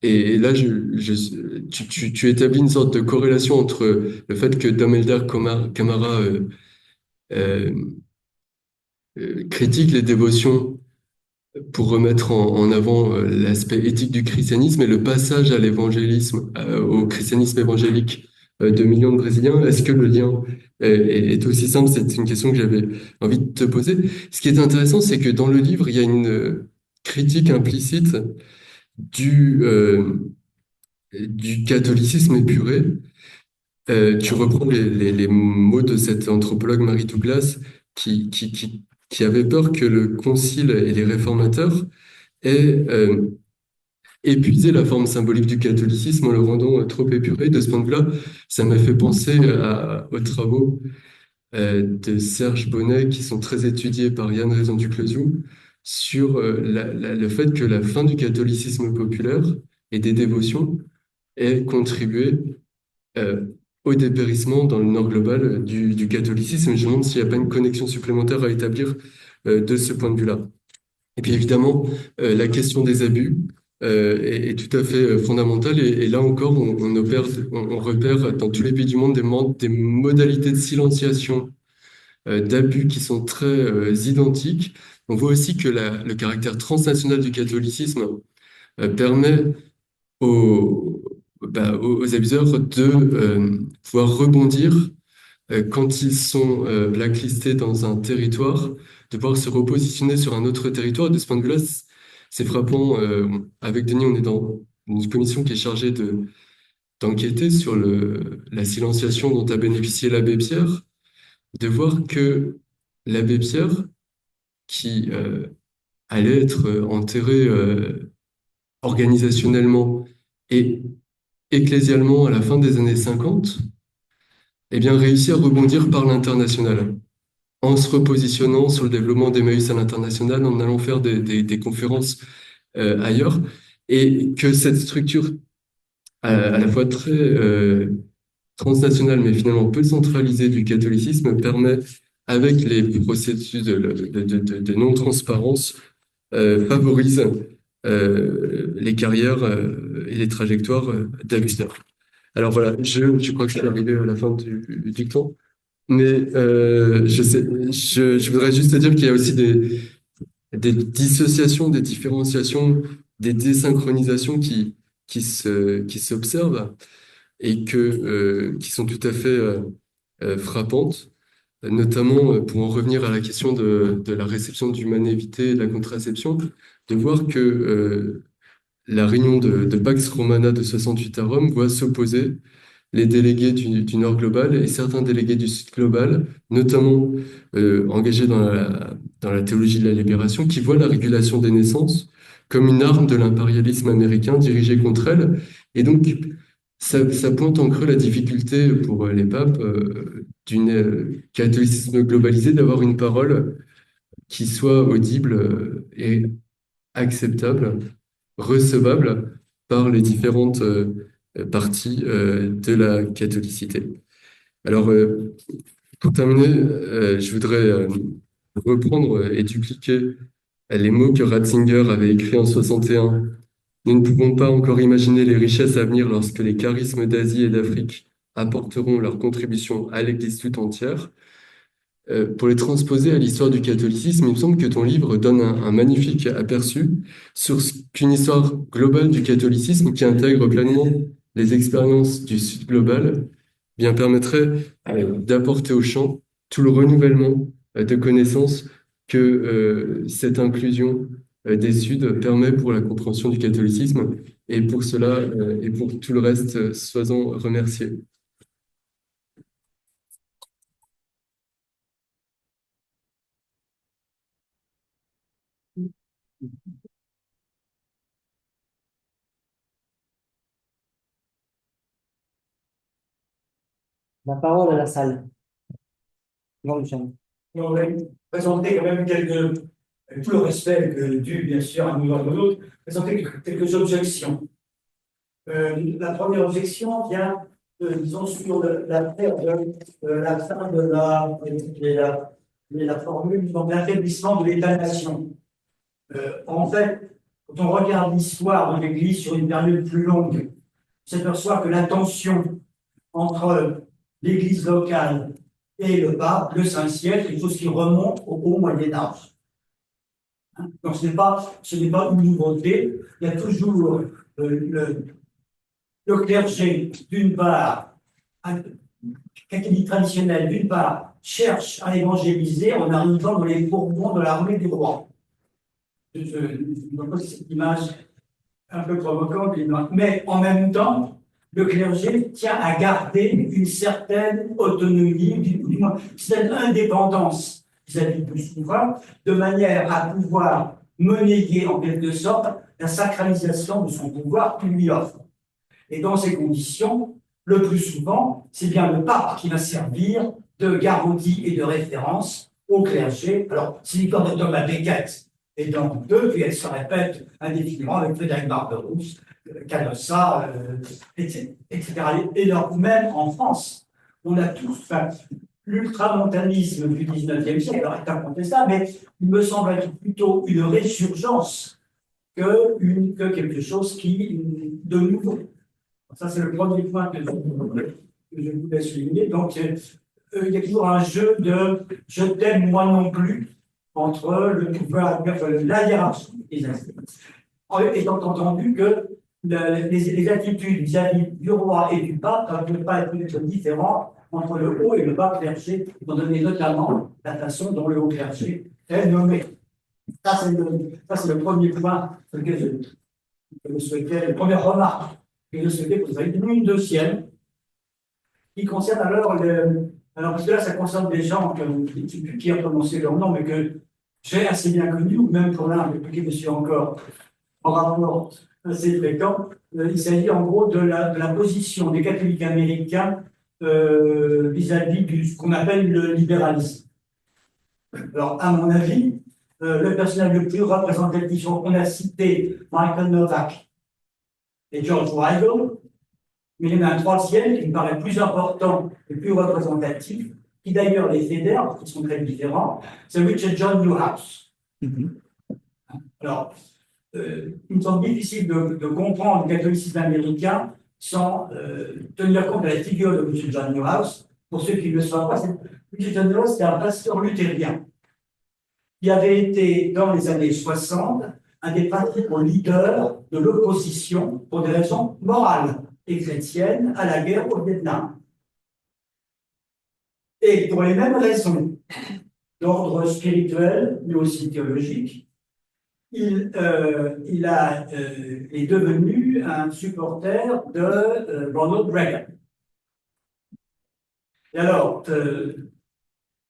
et là, tu établis une sorte de corrélation entre le fait que Dom Helder Camara euh, critique les dévotions pour remettre en avant l'aspect éthique du christianisme et le passage à l'évangélisme, au christianisme évangélique de millions de Brésiliens. Est-ce que le lien est aussi simple? C'est une question que j'avais envie de te poser. Ce qui est intéressant, c'est que dans le livre, il y a une critique implicite du, euh, du catholicisme épuré. Tu reprends les mots de cet anthropologue Marie Douglas qui avait peur que le concile et les réformateurs aient épuisé la forme symbolique du catholicisme en le rendant trop épuré. De ce point de vue-là, ça m'a fait penser aux travaux de Serge Bonnet qui sont très étudiés par Yann Raison du Closiou sur le fait que la fin du catholicisme populaire et des dévotions ait contribué euh, au dépérissement dans le nord global du catholicisme. Je me demande s'il n'y a pas une connexion supplémentaire à établir de ce point de vue-là. Et puis évidemment, la question des abus est tout à fait fondamentale. Et là encore, on repère dans tous les pays du monde des modalités de silenciation d'abus qui sont très identiques. On voit aussi que le caractère transnational du catholicisme permet aux, aux abuseurs de pouvoir rebondir quand ils sont blacklistés dans un territoire, de pouvoir se repositionner sur un autre territoire. De ce point de vue-là, c'est frappant. Avec Denis, on est dans une commission qui est chargée d'enquêter sur la silenciation dont a bénéficié l'abbé Pierre, de voir que l'abbé Pierre, qui allait être enterré organisationnellement et ecclésialement à la fin des années 50, eh bien, réussit à rebondir par l'international, en se repositionnant sur le développement d'Emmaüs à l'international, en allant faire des conférences ailleurs, et que cette structure, à la fois très transnationale, mais finalement peu centralisée du catholicisme, permet, avec les processus de non-transparence, favorise les carrières et les trajectoires d'abuseurs. Alors voilà, je crois que je suis arrivé à la fin du temps, mais je voudrais juste te dire qu'il y a aussi des dissociations, des différenciations, des désynchronisations qui s'observent et qui sont tout à fait frappantes, notamment pour en revenir à la question de la réception du manévité et de la contraception, de voir que la réunion de Pax Romana de 68 à Rome voit s'opposer les délégués du Nord global et certains délégués du Sud global, notamment engagés dans la théologie de la libération, qui voient la régulation des naissances comme une arme de l'impérialisme américain dirigée contre elle. Et donc, ça pointe en creux la difficulté pour les papes d'une catholicisme globalisé d'avoir une parole qui soit audible et acceptable, recevable par les différentes parties de la catholicité. Alors, pour terminer, je voudrais reprendre et dupliquer les mots que Ratzinger avait écrits en 61. Nous ne pouvons pas encore imaginer les richesses à venir lorsque les charismes d'Asie et d'Afrique apporteront leur contribution à l'Église tout entière. Pour les transposer à l'histoire du catholicisme, il me semble que ton livre donne un magnifique aperçu sur ce qu'une histoire globale du catholicisme qui intègre pleinement les expériences du Sud global, bien permettrait d'apporter au champ tout le renouvellement de connaissances que cette inclusion des Suds permet pour la compréhension du catholicisme. Et pour cela et pour tout le reste, sois-en remerciés. La parole à la salle. Jean-Luc. On va présenter quand même avec tout le respect dû bien sûr à nous autres, présenter quelques objections. La première objection vient, disons, sur la fin de la formule, donc l'affaiblissement de l'État-nation. En fait, quand on regarde l'histoire de l'Église sur une période plus longue, on s'aperçoit que la tension entre l'Église locale et le pape, le Saint-Siècle, quelque chose qui remonte au haut Moyen-Âge. Donc ce n'est pas une nouveauté. Il y a toujours le clergé, d'une part, catholique traditionnelle, d'une part, cherche à évangéliser en arrivant dans les fourgons de l'armée du roi. Je propose cette image un peu provocante, mais en même temps, le clergé tient à garder une certaine autonomie, une certaine indépendance vis-à-vis du souverain, de manière à pouvoir monnayer en quelque sorte la sacralisation de son pouvoir qu'il lui offre. Et dans ces conditions, le plus souvent, c'est bien le pape qui va servir de garantie et de référence au clergé. Alors, c'est l'histoire de Thomas Becket et donc deux, puis elle se répète indéfiniment avec Frédéric Barberousse, Canossa, etc. Et alors, même en France, on a tous, enfin, l'ultramontanisme du 19e siècle est incontestable, mais il me semble être plutôt une résurgence que quelque chose qui, de nouveau. Ça, c'est le premier point que je voulais souligner. Donc, il y a toujours un jeu de « je t'aime, moi non plus » entre le pouvoir, la hiérarchie et les institutions. Étant entendu que les attitudes vis-à-vis du roi et du pape ne peuvent pas être différentes entre le haut et le bas clergé, étant donné notamment la façon dont le haut clergé est nommé. Ça, c'est le premier point sur lequel je souhaitais, la première remarque que je souhaitais poser. Une deuxième, qui concerne alors alors, parce que là, ça concerne des gens qui ont prononcé leur nom, mais que j'ai assez bien connus, ou même pour l'un avec qui je suis encore en rapport assez fréquent. Il s'agit en gros de la position des catholiques américains vis-à-vis de ce qu'on appelle le libéralisme. Alors, à mon avis, le personnage le plus représentatif qu'on a cité, Michael Novak et George Weigel, mais il y en a un troisième qui me paraît plus important et plus représentatif, qui d'ailleurs les fédère, parce qu'ils sont très différents, c'est Richard John Newhouse. Alors, il me semble difficile de comprendre le catholicisme américain sans tenir compte de la figure de Richard John Newhouse. Pour ceux qui ne le savent pas, Richard John Newhouse, c'était un pasteur luthérien qui avait été, dans les années 60, un des principaux leaders de l'opposition pour des raisons morales et chrétiennes à la guerre au Vietnam. Et pour les mêmes raisons d'ordre spirituel, mais aussi théologique, il est devenu un supporter de Ronald Reagan. Et alors,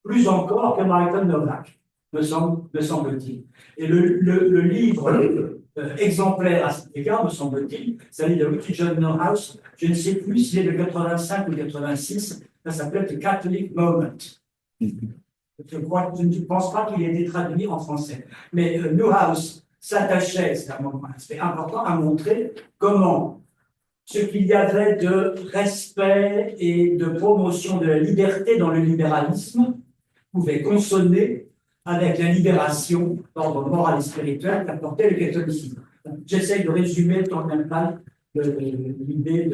plus encore que Michael Novak, me semble-t-il. Et le livre exemplaire à cet égard, me semble-t-il, c'est celui de Richard John Newhouse, je ne sais plus s'il est de 85 ou 86, ça s'appelle The Catholic Moment. Je ne pense pas qu'il ait été traduit en français. Mais Newhouse s'attachait, c'est un aspect important, à montrer comment ce qu'il y avait de respect et de promotion de la liberté dans le libéralisme pouvait consonner avec la libération d'ordre moral et spirituel qu'apportait le catholicisme. J'essaye de résumer tant même mal l'idée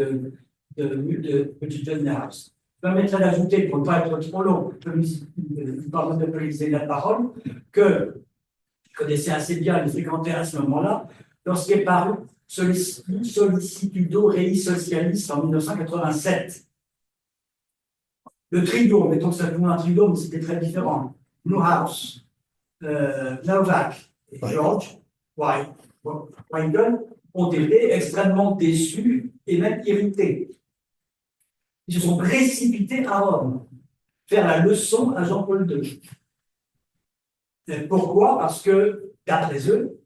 de Richard Newhouse. Je me permettrai d'ajouter, pour ne pas être trop long, pour monopoliser la parole, que je connaissais assez bien, je fréquentais à ce moment-là, lorsqu'est paru Sollicitudo Rei Socialis en 1987. Le trio, mettons simplement un trio, mais c'était très différent. Newhouse, Novak et George Weigel ont été extrêmement déçus et même irrités. Ils se sont précipités à Rome, faire la leçon à Jean-Paul II. Et pourquoi? Parce que, d'après eux,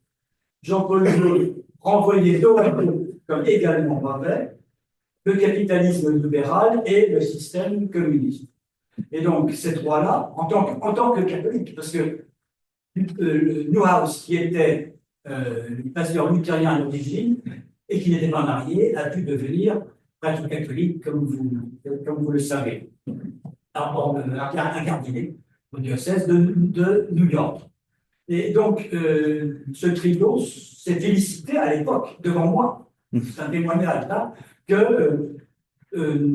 Jean-Paul II renvoyait dos à dos, comme également mauvais, le capitalisme libéral et le système communiste. Et donc, ces trois-là, en tant que catholique, parce que Newhouse, qui était pasteur luthérien à l'origine et qui n'était pas marié, a pu devenir prêtre catholique, comme vous le savez. Alors, un cardinal au diocèse de New York. Et donc, ce trio s'est félicité à l'époque, devant moi, c'est un témoignage là, que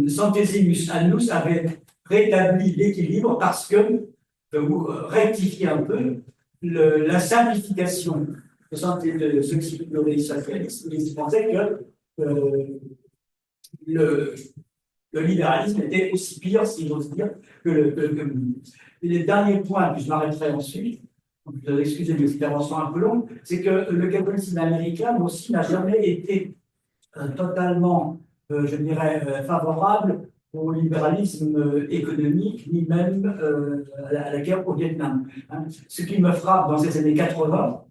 Centesimus Annus avait rétabli l'équilibre parce que, pour rectifier un peu, la simplification de ce qui s'appelait le socialisme, il pensait que le le libéralisme était aussi pire, si j'ose dire, que le communisme. Et les derniers points, puis je m'arrêterai ensuite, excusez mes interventions un peu longues, c'est que le catholicisme américain aussi n'a jamais été totalement, je dirais, favorable au libéralisme économique, ni même à la guerre au Vietnam. Hein. Ce qui me frappe dans ces années 80,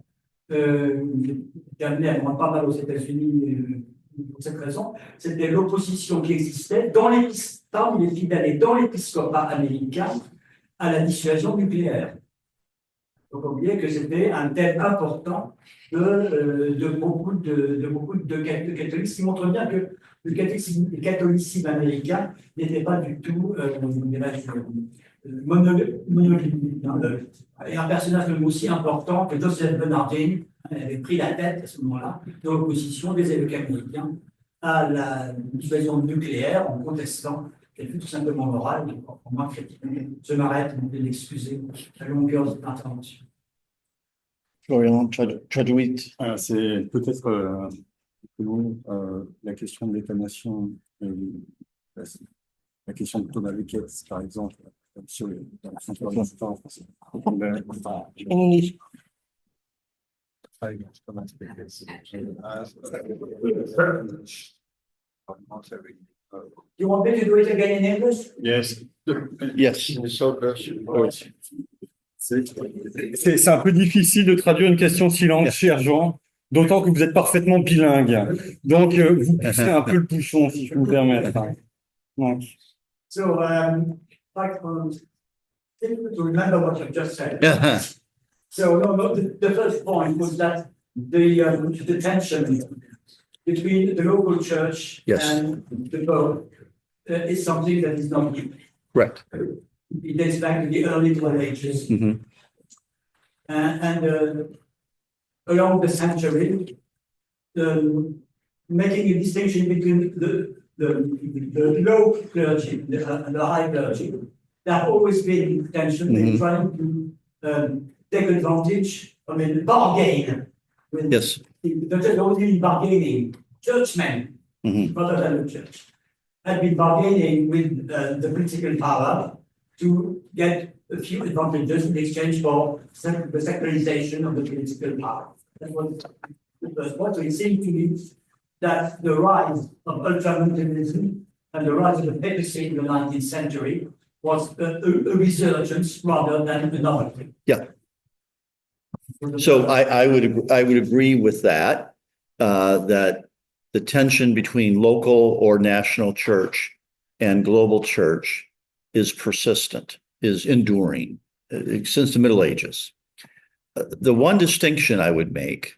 qui a amené à moi pas mal aux États-Unis pour cette raison, c'était l'opposition qui existait parmi les fidèles et dans l'épiscopat américain à la dissuasion nucléaire. Il faut oublier que c'était un thème important de beaucoup de catholiques, ce qui montre bien que le catholicisme américain n'était pas du tout monolithique. Et un personnage aussi important que Joseph Bernardin avait pris la tête à ce moment-là de l'opposition des évêques américains à la dissuasion nucléaire en contestant qu'elle fut tout simplement morale, pour moi critique. Je m'arrête, vous pouvez l'excuser, la longueur de cette intervention. Florian, traduite. C'est peut-être la question de l'État-nation, la question de Thomas Becket, par exemple, sur les en français. In English. You want me to do it again in English? Yes. Yes. C'est un peu difficile de traduire une question si longue, cher Jean, d'autant que vous êtes parfaitement bilingue. Donc, vous poussez un peu le bouchon, si je peux me permettre. Donc, So, difficult to remember what you've just said. So, no, the first point was that the tension between the local church Yes. and the Pope is something that is not new. Correct. It dates back to the early Middle Ages. Mhm. And along the century, making a distinction between the low clergy and the high clergy, there have always been tension. They're trying to take advantage, bargain with Yes. the church, only bargaining. Churchmen, rather than the church, had been bargaining with the political power to get a few advantages in exchange for the secularization of the political power. That was the first point. So it seemed to me that the rise of ultramontanism and the rise of the papacy in the 19th century was a resurgence rather than a novelty. Yeah. So I would agree with that, that the tension between local or national church and global church is persistent, is enduring since the Middle Ages. The one distinction I would make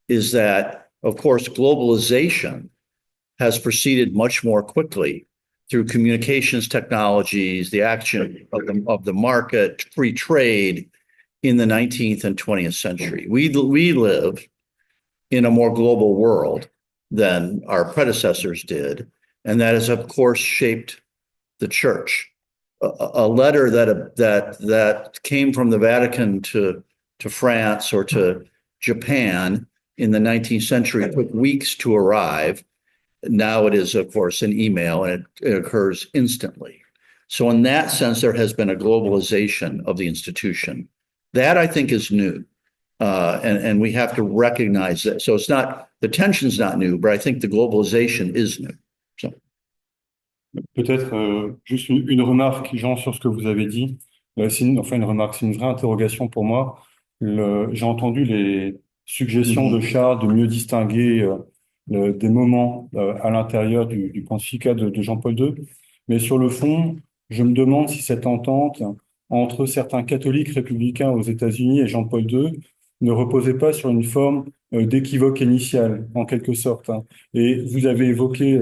is that, of course, globalization has proceeded much more quickly through communications technologies, the action of the market, free trade in the 19th and 20th century. We live in a more global world than our predecessors did, and that has, of course, shaped the church. A letter that came from the Vatican to France or to Japan in the 19th century took weeks to arrive. Now it is, of course, an email, and it occurs instantly. So in that sense, there has been a globalization of the institution. That, I think, is new. And we have to recognize that. So it's not, the tension's not new, but I think the globalization is new. So. Peut-être juste une remarque, Jean, sur ce que vous avez dit. C'est une vraie interrogation pour moi. J'ai entendu les suggestions de Charles de mieux distinguer des moments à l'intérieur du pontificat de Jean-Paul II. Mais sur le fond, je me demande si cette entente entre certains catholiques républicains aux États-Unis et Jean-Paul II ne reposait pas sur une forme d'équivoque initial, en quelque sorte. Et vous avez évoqué,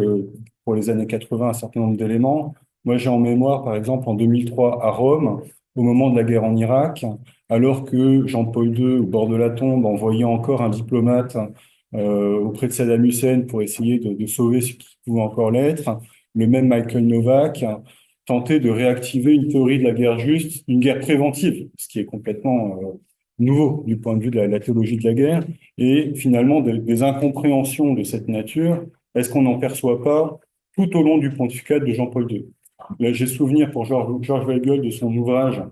pour les années 80, un certain nombre d'éléments. Moi, j'ai en mémoire, par exemple, en 2003, à Rome, au moment de la guerre en Irak, alors que Jean-Paul II, au bord de la tombe, envoyait encore un diplomate auprès de Saddam Hussein pour essayer de sauver ce qui pouvait encore l'être, le même Michael Novak tentait de réactiver une théorie de la guerre juste, une guerre préventive, ce qui est complètement nouveau du point de vue de la théologie de la guerre, et finalement des incompréhensions de cette nature. Est-ce qu'on n'en perçoit pas tout au long du pontificat de Jean-Paul II. Là, j'ai souvenir pour Georges Weigel de son ouvrage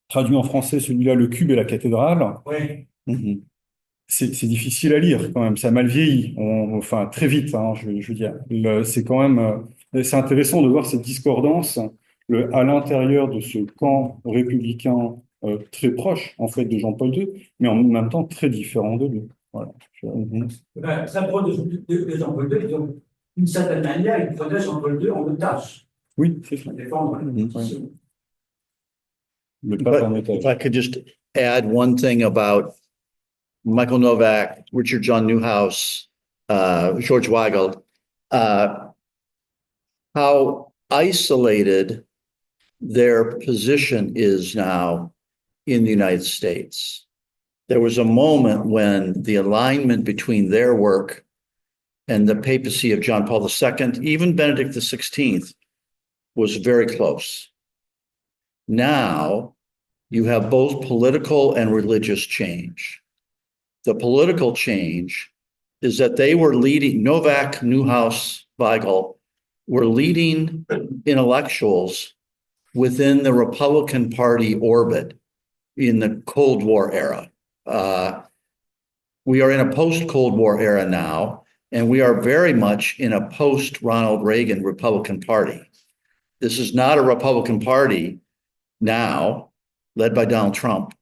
traduit en français, celui-là, Le Cube et la cathédrale. Oui. Mhm. C'est difficile à lire quand même, ça a mal vieilli, enfin très vite, hein, je veux dire. C'est quand même, c'est intéressant de voir cette discordance à l'intérieur de ce camp républicain très proche en fait de Jean-Paul II, mais en même temps très différent de lui. Voilà. Mhm. Très proche de Jean-Paul II, donc d'une certaine manière, il prenait Jean-Paul II en otage Oui, c'est ça. pour défendre la Mhm. position. Le pape en But if otage. I could just add one thing about Michael Novak, Richard John Newhouse, George Weigel, how isolated their position is now in the United States. There was a moment when the alignment between their work and the papacy of John Paul II, even Benedict XVI, was very close. Now you have both political and religious change. The political change is that they were leading, Novak, Newhouse, Weigel, were leading intellectuals within the Republican Party orbit in the Cold War era. We are in a post-Cold War era now, and we are very much in a post-Ronald Reagan Republican Party. This is not a Republican Party now, led by Donald Trump,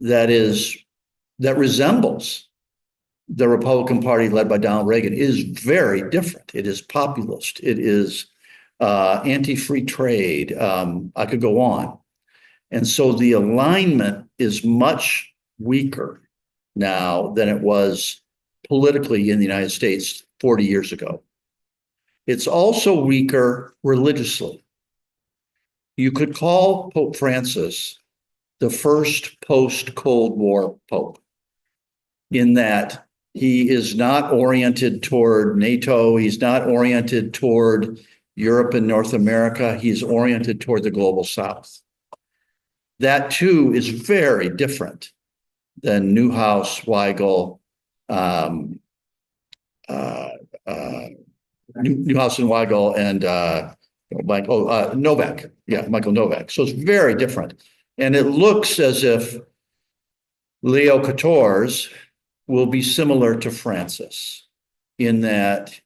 that resembles the Republican Party led by Donald Reagan. It is very different. It is populist. It is anti-free trade. I could go on. And so the alignment is much weaker now than it was politically in the United States 40 years ago. It's also weaker religiously. You could call Pope Francis the first post-Cold War Pope, in that he is not oriented toward NATO. He's not oriented toward Europe and North America. He's oriented toward the global South. That too is very different than Newhouse, Weigel, Newhouse and Weigel and Novak. Yeah, Michael Novak. So it's very different. And it looks as if Leo XIV will be similar to Francis in that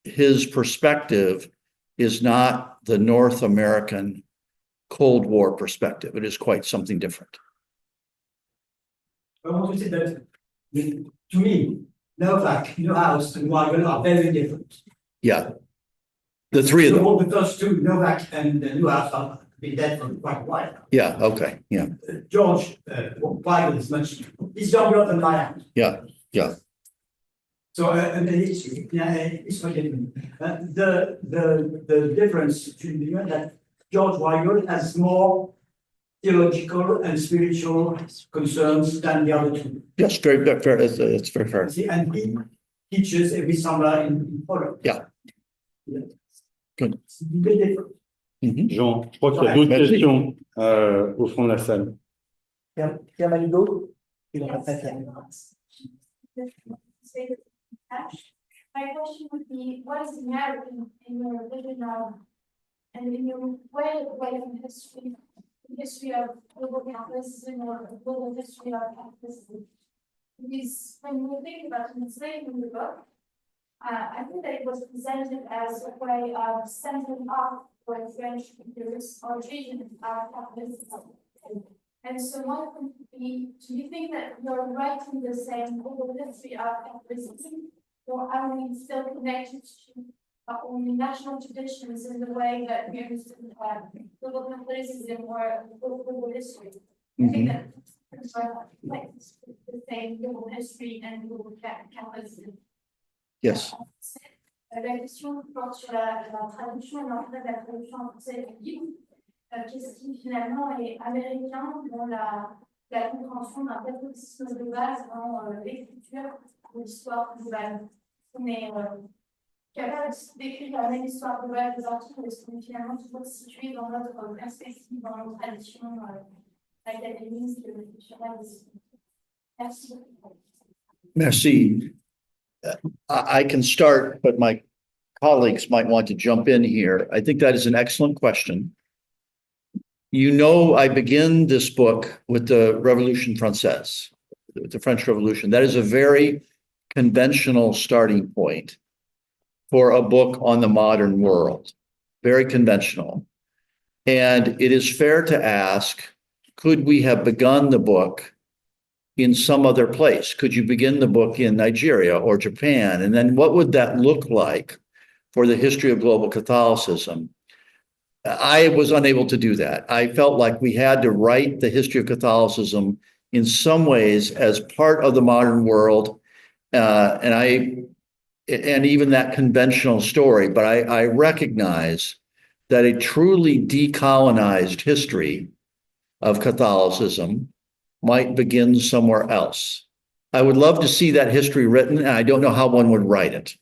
his perspective is not the North American Cold War perspective. It is quite something different. I want to say that, to me, Novak, Newhouse, and Weigel are very different. Yeah. The three of them. So the first two, Novak and Newhouse, have been dead for quite a while now. Yeah, okay. Yeah. George Weigel is he's younger than I am. Yeah. Yeah. So it's forgetting. The difference between the that George Weigel has more theological and spiritual concerns than the other two. Yes, very fair. It's very fair. See, and he teaches every summer in Poland. Yeah. Good. It's a bit different. Mhm. Jean, je crois qu'il y a d'autres questions au fond de la salle. Pierre Maligo, et donc après Pierre. My question would be, what is inherent in your vision of, and in your way of history of global capitalism or global history of capitalism? Because when we think about enslavement in the book, I think that it was presented as a way of centering up where French thinkers or vision of capitalism. And so one could be, do you think that you're writing the same global history of capitalism, or are we still connected to only national traditions in the way that we understand global capitalism or global history? I think that like the same global history and global capitalism. Yes. La question porte sur la traduction et l'entrée de la traduction en français du livre. Qu'est-ce qui finalement est américain dans la compréhension d'un catholicisme de base dans l'écriture de l'histoire globale? On est capable d'écrire la même histoire globale des Antilles, ou est-ce qu'on est finalement toujours situé dans notre perspective, dans notre tradition académique, culturelle? Merci. Merci. I can start, but my colleagues might want to jump in here. I think that is an excellent question. You know, I begin this book with the Revolution Française, the French Revolution. That is a very conventional starting point for a book on the modern world. Very conventional. And it is fair to ask, could we have begun the book in some other place? Could you begin the book in Nigeria or Japan? And then what would that look like for the history of global Catholicism? I was unable to do that. I felt like we had to write the history of Catholicism in some ways as part of the modern world, and even that conventional story. But I recognize that a truly decolonized history of Catholicism might begin somewhere else. I would love to see that history written, and I don't know how one would write it.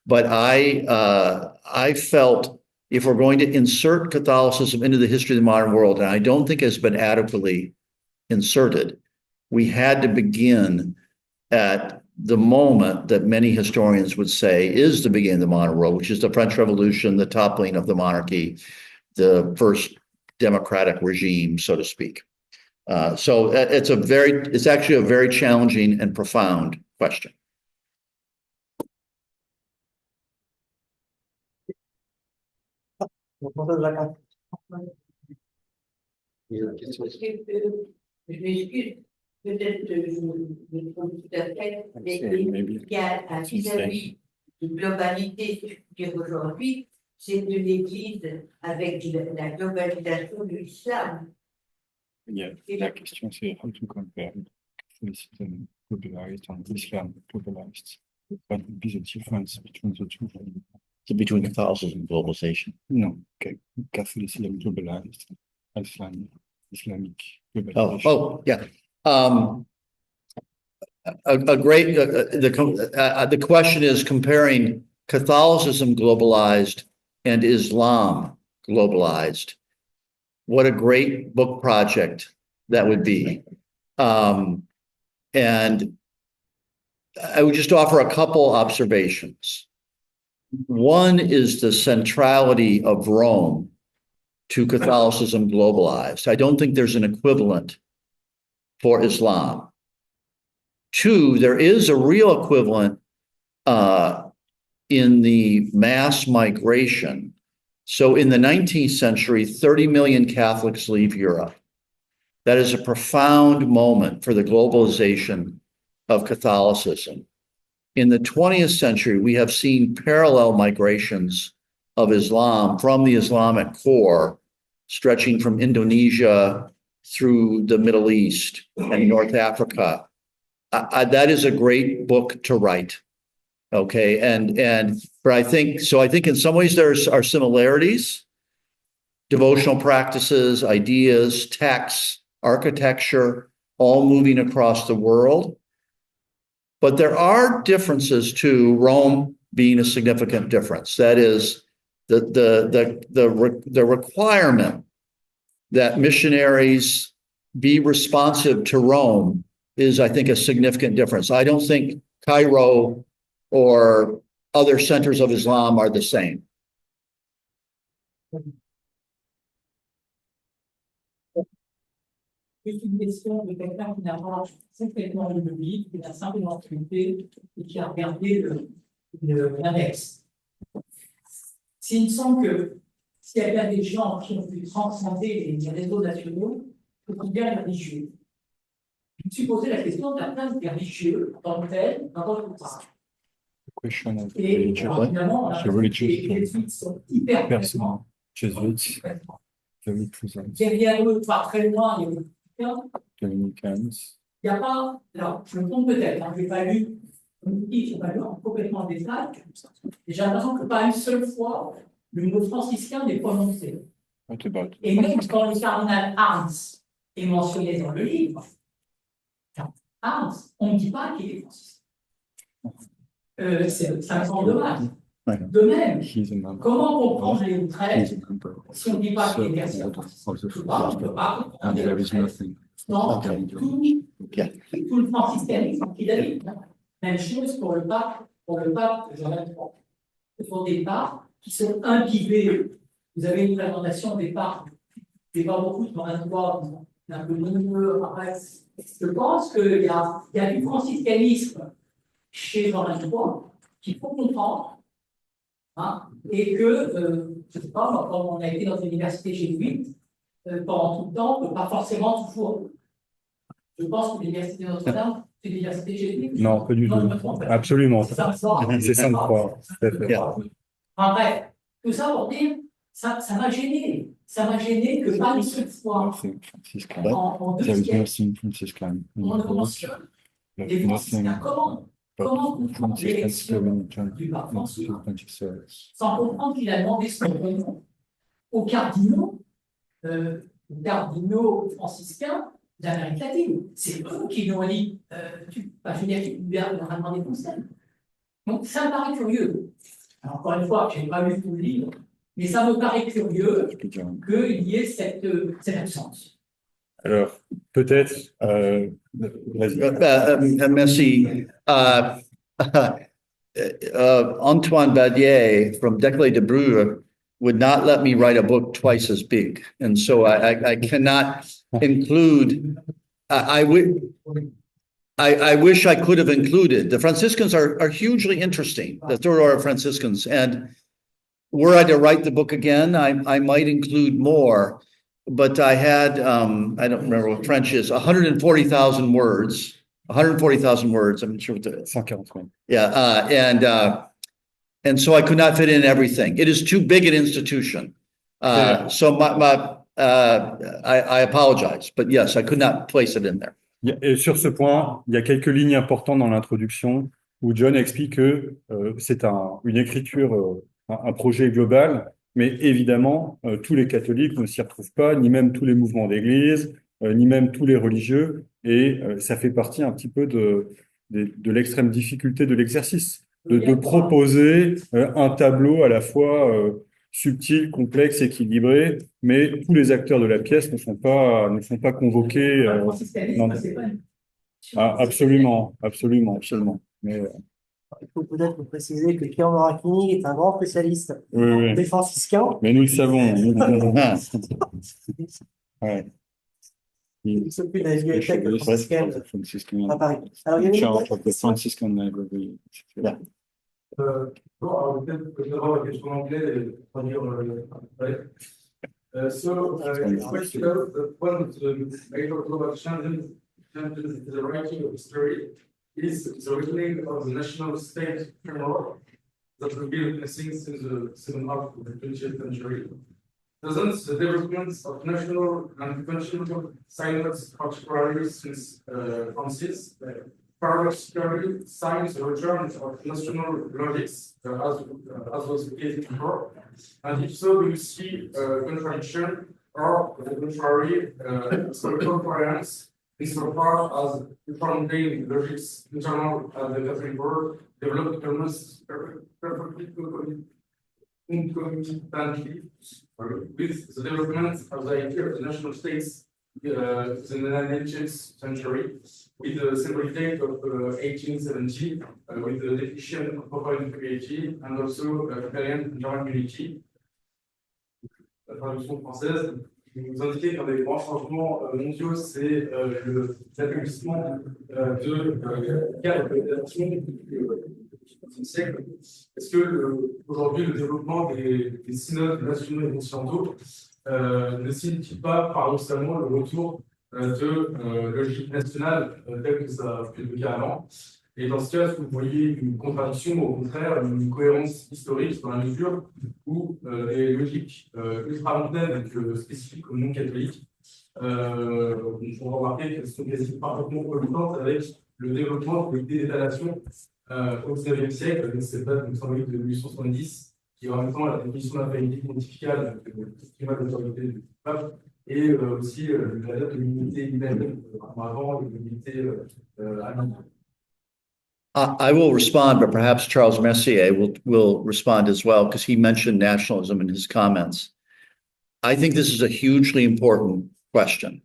But I felt if we're going to insert Catholicism into the history of the modern world, and I don't think it's been adequately inserted, we had to begin at the moment that many historians would say is the beginning of the modern world, which is the French Revolution, the toppling of the monarchy, the first democratic regime, so to speak. So it's actually a very challenging and profound question. Je m'excuse, peut-être que je me trompe tout à fait, mais il y a un vis-à-vis de globalité aujourd'hui, c'est de l'Église avec la globalisation de l'islam. La question, c'est how to compare Catholicism globalized and Islam globalized. What would be the difference between the two? Between Catholicism and globalization? No, okay. Catholicism globalized, Islamic globalization. Oh, yeah. The question is comparing Catholicism globalized and Islam globalized. What a great book project that would be. And I would just offer a couple observations. One is the centrality of Rome to Catholicism globalized. I don't think there's an equivalent for Islam. Two, there is a real equivalent in the mass migration. So in the 19th century, 30 million Catholics leave Europe. That is a profound moment for the globalization of Catholicism. In the 20th century, we have seen parallel migrations of Islam from the Islamic core, stretching from Indonesia through the Middle East and North Africa. That is a great book to write. Okay, but I think in some ways there are similarities, devotional practices, ideas, texts, architecture, all moving across the world. But there are differences too, Rome being a significant difference. That is the requirement that missionaries be responsive to Rome is, I think, a significant difference. I don't think Cairo or other centers of Islam are the same. C'est une question de quelqu'un qui n'a pas complètement lu le livre, qui a simplement scruté et qui a regardé l'index. S'il me semble que s'il y a bien des gens qui ont pu transcender les réseaux nationaux, il faut bien les religieux. Je me suis posé la question de la place des religieux dans notre ouvrage. Et finalement, on a les jésuites sont hyper présents. Derrière eux, pas très loin, il y a les Dominicans. Il n'y a pas, alors je me trompe peut-être, je n'ai pas lu, je n'ai pas lu complètement en détail, et j'ai l'impression que pas une seule fois, le mot franciscain n'est prononcé. Et même quand le cardinal Arns est mentionné dans le livre, Arns, on ne dit pas qu'il est franciscain. Ça me semble dommage. De même, comment comprendre les outraiges si on ne dit pas qu'il est franciscain? Je ne peux pas comprendre. Non, tout le franciscanisme qu'il a dit. Même chose pour le pape Jean XXIII. au départ qui sont imbibés. Vous avez une présentation au départ, des pas beaucoup dans un droit un peu nombreux. Je pense qu'il y a du franciscanisme chez Jean 23 qu'il faut comprendre. Hein, et que, je ne sais pas, quand on a été dans une université jésuite, pendant tout le temps, on ne peut pas forcément toujours. Je pense que l'université de Notre-Dame, c'est l'université jésuite. Non, pas du tout. Non, je me trompe. Absolument. C'est Sainte-Croix. C'est Sainte-Croix. Tout à fait. En bref, tout ça pour dire, ça m'a gêné. Ça m'a gêné que pas une seule fois, en deux siècles, on ne mentionne les franciscains. Comment comprendre l'élection du pape François sans comprendre qu'il a demandé son nom aux cardinaux franciscains d'Amérique latine. C'est eux qui lui ont dit, je veux dire, qui lui a demandé conseil. Donc ça me paraît curieux. Alors, encore une fois, je n'ai pas lu tout le livre, mais ça me paraît curieux qu'il y ait cette absence. Alors, peut-être, vas-y. Merci. Antoine Badier from Declé de Bruyre would not let me write a book twice as big. And so I cannot include, I wish I could have included. The Franciscans are hugely interesting, the Third Order of Franciscans. And were I to write the book again, I might include more. But I had, I don't remember what French is, 140,000 words. 140,000 words. I'm not sure what the 140. Yeah, and so I could not fit in everything. It is too big an institution. So I apologize, but yes, I could not place it in there. Et sur ce point, il y a quelques lignes importantes dans l'introduction où John explique que c'est une écriture, un projet global, mais évidemment, tous les catholiques ne s'y retrouvent pas, ni même tous les mouvements d'église, ni même tous les religieux, et ça fait partie un petit peu de l'extrême difficulté de l'exercice, de proposer un tableau à la fois subtil, complexe, équilibré, mais tous les acteurs de la pièce ne sont pas convoqués. Absolument. Mais, il faut peut-être préciser que Pierre Moracchini est un grand spécialiste des franciscains. Mais nous le savons. Ouais. Il s'occupe de la bibliothèque franciscaine à Paris. Alors, il y a peut-être que je vais avoir la question en anglais et traduire après. So, one of the major global challenges in the writing of history is the weakening of the national state framework that has been missing since the second half of the 20th century. Doesn't the development of national and conventional synods, particularly since Francis, paradoxically signs the return of national logics, as was the case before? And if so, do you see contradiction or the contrary historical variance insofar as the founding logics internal at the Catholic world developed almost perfectly concomitantly with the development of the idea of the national states in the 19th century, with the symbolic date of 1870, with the definition of Papal integrity and also Italian and German unity. La traduction française, vous indiquez qu'un des grands changements mondiaux, c'est l'accomplissement de cadres d'action du siècle. Est-ce que aujourd'hui le développement des synodes nationaux et continentaux ne signifie pas paradoxalement le retour de logique nationale telle que ça a fait le cas avant? Et dans ce cas, est-ce que vous voyez une contradiction ou au contraire une cohérence historique dans la mesure où les logiques ultramontaines spécifiques au monde catholique, on peut remarquer qu'elles sont quasi parfaitement collidantes avec le développement de l'idée d'étalation au XIXe siècle, avec cette date, me semble, de 1870, qui est en même temps la définition de la faillite pontificale, le climat d'autorité du pape, et aussi la date de l'unité humaine avant l'unité allemande. I will respond, but perhaps Charles Messier will respond as well, because he mentioned nationalism in his comments. I think this is a hugely important question,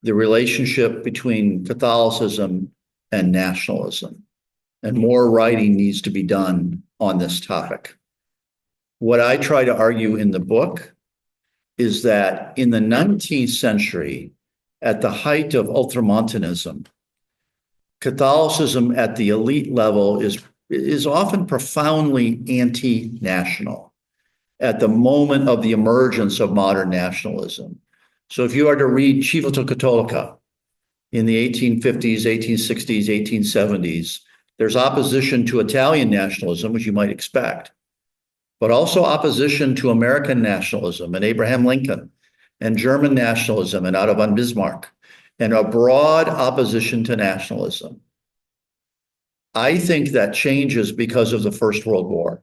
the relationship between Catholicism and nationalism. And more writing needs to be done on this topic. what I try to argue in the book is that in the 19th century, at the height of ultramontanism, Catholicism at the elite level is often profoundly anti-national at the moment of the emergence of modern nationalism. So if you are to read Civiltà Cattolica in the 1850s, 1860s, 1870s, there's opposition to Italian nationalism, which you might expect, but also opposition to American nationalism and Abraham Lincoln, and German nationalism and Otto von Bismarck, and a broad opposition to nationalism. I think that changes because of the First World War.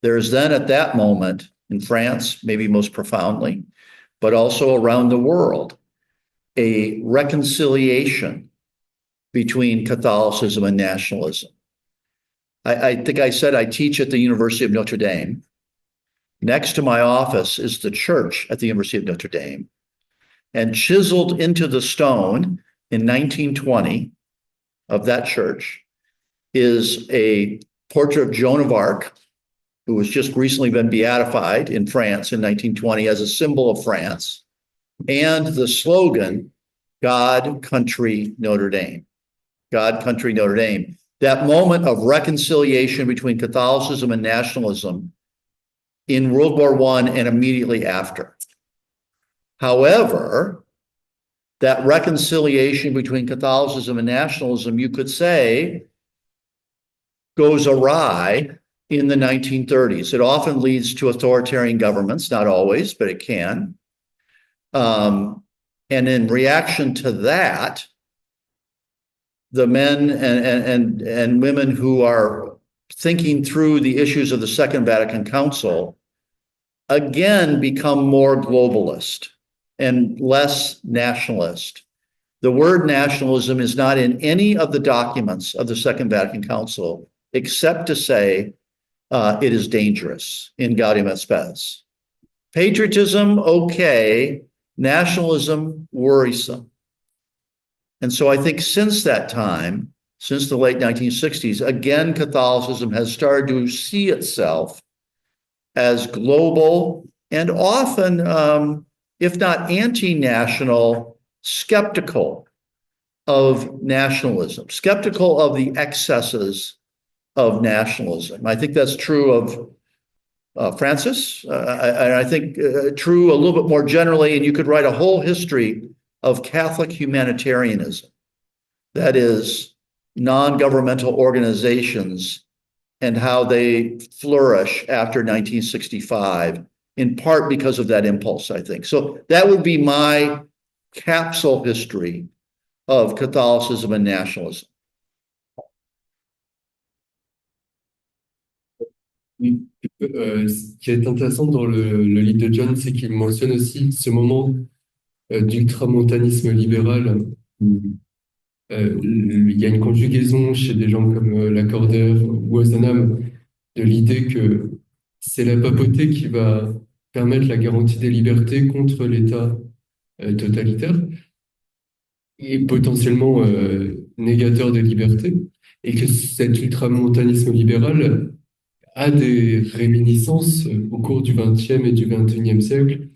There is then at that moment in France, maybe most profoundly, but also around the world, a reconciliation between Catholicism and nationalism. I think I said I teach at the University of Notre Dame. Next to my office is the church at the University of Notre Dame. And chiseled into the stone in 1920 of that church is a portrait of Joan of Arc, who has just recently been beatified in France in 1920 as a symbol of France, and the slogan, God, Country, Notre Dame. God, Country, Notre Dame. That moment of reconciliation between Catholicism and nationalism in World War I and immediately after. However, that reconciliation between Catholicism and nationalism, you could say, goes awry in the 1930s. It often leads to authoritarian governments, not always, but it can. And in reaction to that, the men and women who are thinking through the issues of the Second Vatican Council again become more globalist and less nationalist. The word nationalism is not in any of the documents of the Second Vatican Council, except to say it is dangerous in Gaudium et Spes. Patriotism, okay. Nationalism, worrisome. And so I think since that time, since the late 1960s, again, Catholicism has started to see itself as global and often, if not anti-national, skeptical of nationalism, skeptical of the excesses of nationalism. I think that's true of Francis, and I think true a little bit more generally, and you could write a whole history of Catholic humanitarianism. That is, non-governmental organizations and how they flourish after 1965, in part because of that impulse, I think. So that would be my capsule history of Catholicism and nationalism. Ce qui est intéressant dans le livre de John, c'est qu'il mentionne aussi ce moment d'ultramontanisme libéral. Il y a une conjugaison chez des gens comme Lacordaire ou Ozanam de l'idée que c'est la papauté qui va permettre la garantie des libertés contre l'État totalitaire et potentiellement négateur des libertés, et que cet ultramontanisme libéral a des réminiscences au cours du XXe et du XXIe siècle.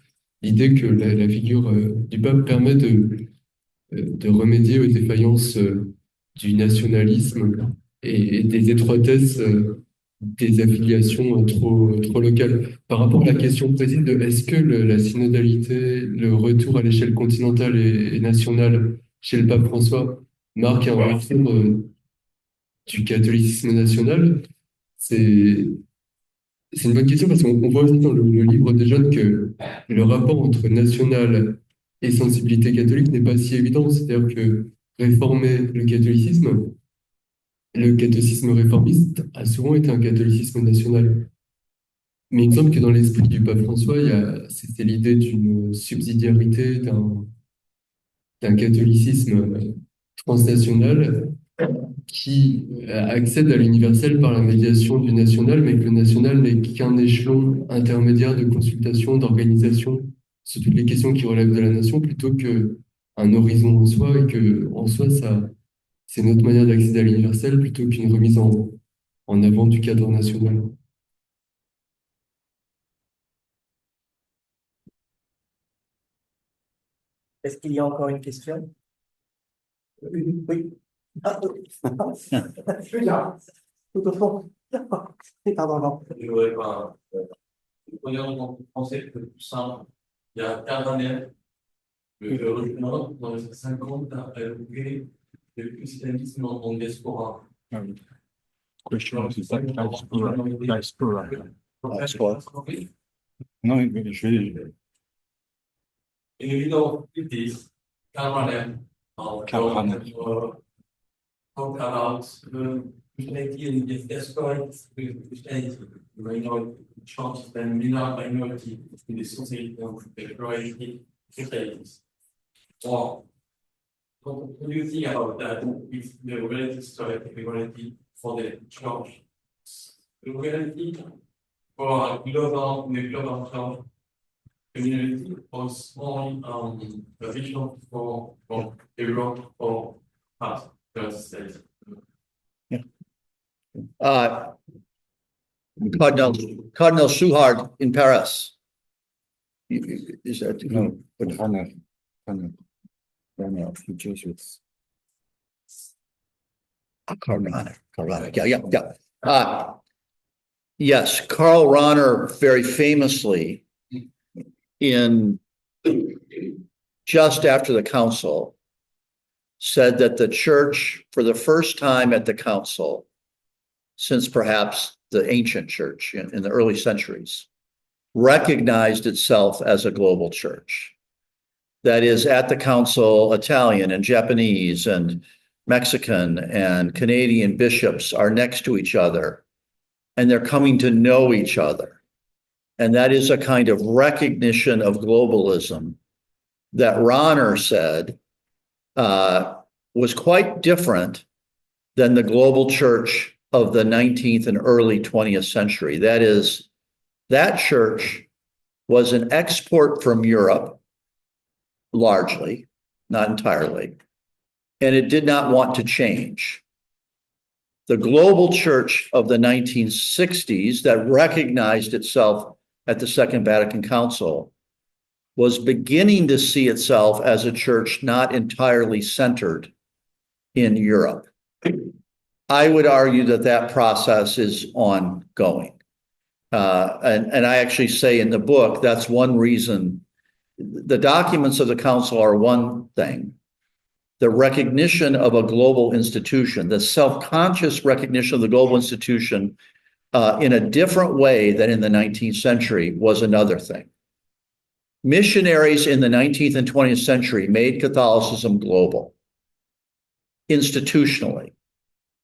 L'idée que la figure du pape permet de remédier aux défaillances du nationalisme et des étroitesses des affiliations trop locales. Par rapport à la question précise de est-ce que la synodalité, le retour à l'échelle continentale et nationale chez le pape François marque un retour du catholicisme national, c'est une bonne question parce qu'on voit aussi dans le livre de John que le rapport entre national et sensibilité catholique n'est pas si évident. C'est-à-dire que réformer le catholicisme réformiste a souvent été un catholicisme national. Mais il me semble que dans l'esprit du pape François, c'est l'idée d'une subsidiarité, d'un catholicisme transnational qui accède à l'universel par la médiation du national, mais que le national n'est qu'un échelon intermédiaire de consultation, d'organisation sur toutes les questions qui relèvent de la nation, plutôt qu'un horizon en soi, et que en soi, c'est notre manière d'accéder à l'universel plutôt qu'une remise en avant du cadre national. Est-ce qu'il y a encore une question? Oui. Ah, je suis là. Tout au fond. Pardon, non. Je voudrais pas. Premièrement, penser que tout simple, il y a 40 années, le régiment dans les 50 a évoqué le christianisme en diaspora. Question is that diaspora. Diaspora. Non, mais je vais. In the middle of the 50s, Cameron talked about Christianity and the diaspora with Christianity. You know, churches and minority in the society of the Christianity. Wow. What do you think about that? With the relative story, the reality for the church, the reality for the global church community or small a vision for Europe or past the States. Cardinal Suhard in Paris. Is that? No, but Hannah, the Jesuits. Karl Rahner. Yeah. Yes, Karl Rahner very famously in just after the council said that the church, for the first time at the council, since perhaps the ancient church in the early centuries, recognized itself as a global church. That is, at the council, Italian and Japanese and Mexican and Canadian bishops are next to each other, and they're coming to know each other. And that is a kind of recognition of globalism that Rahner said was quite different than the global church of the 19th and early 20th century. That is, that church was an export from Europe, largely, not entirely, and it did not want to change. The global church of the 1960s that recognized itself at the Second Vatican Council was beginning to see itself as a church not entirely centered in Europe. I would argue that that process is ongoing. And I actually say in the book, that's one reason. The documents of the council are one thing. The recognition of a global institution, the self-conscious recognition of the global institution in a different way than in the 19th century was another thing. Missionaries in the 19th and 20th century made Catholicism global, institutionally,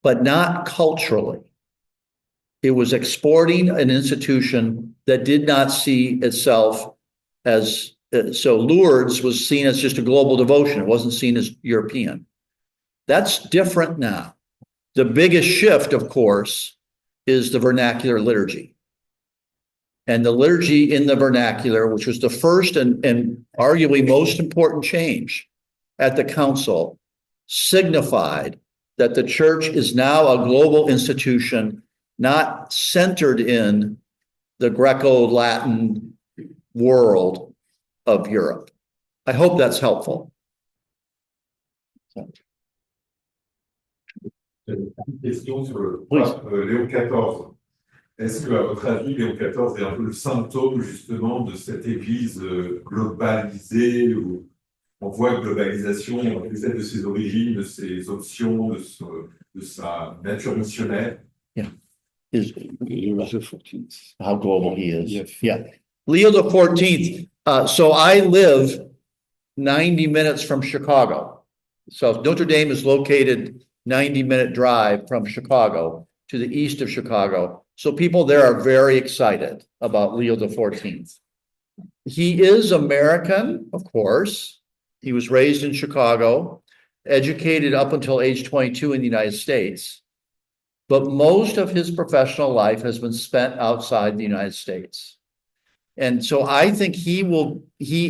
but not culturally. It was exporting an institution that did not see itself as, so Lourdes was seen as just a global devotion. It wasn't seen as European. That's different now. The biggest shift, of course, is the vernacular liturgy. And the liturgy in the vernacular, which was the first and arguably most important change at the council, signified that the church is now a global institution, not centered in the Greco-Latin world of Europe. I hope that's helpful. Question sur le pape Léon XIV. Est-ce que, à votre avis, Léon XIV est un peu le symptôme justement de cette Église globalisée où on voit globalisation peut-être de ses origines, de ses options, de sa nature missionnaire? Yeah. How global he is. Yes. Yeah. Leo the 14th. So I live 90 minutes from Chicago. So Notre Dame is located 90-minute drive from Chicago to the east of Chicago. So people there are very excited about Leo the 14th. He is American, of course. He was raised in Chicago, educated up until age 22 in the United States. But most of his professional life has been spent outside the United States. And so I think he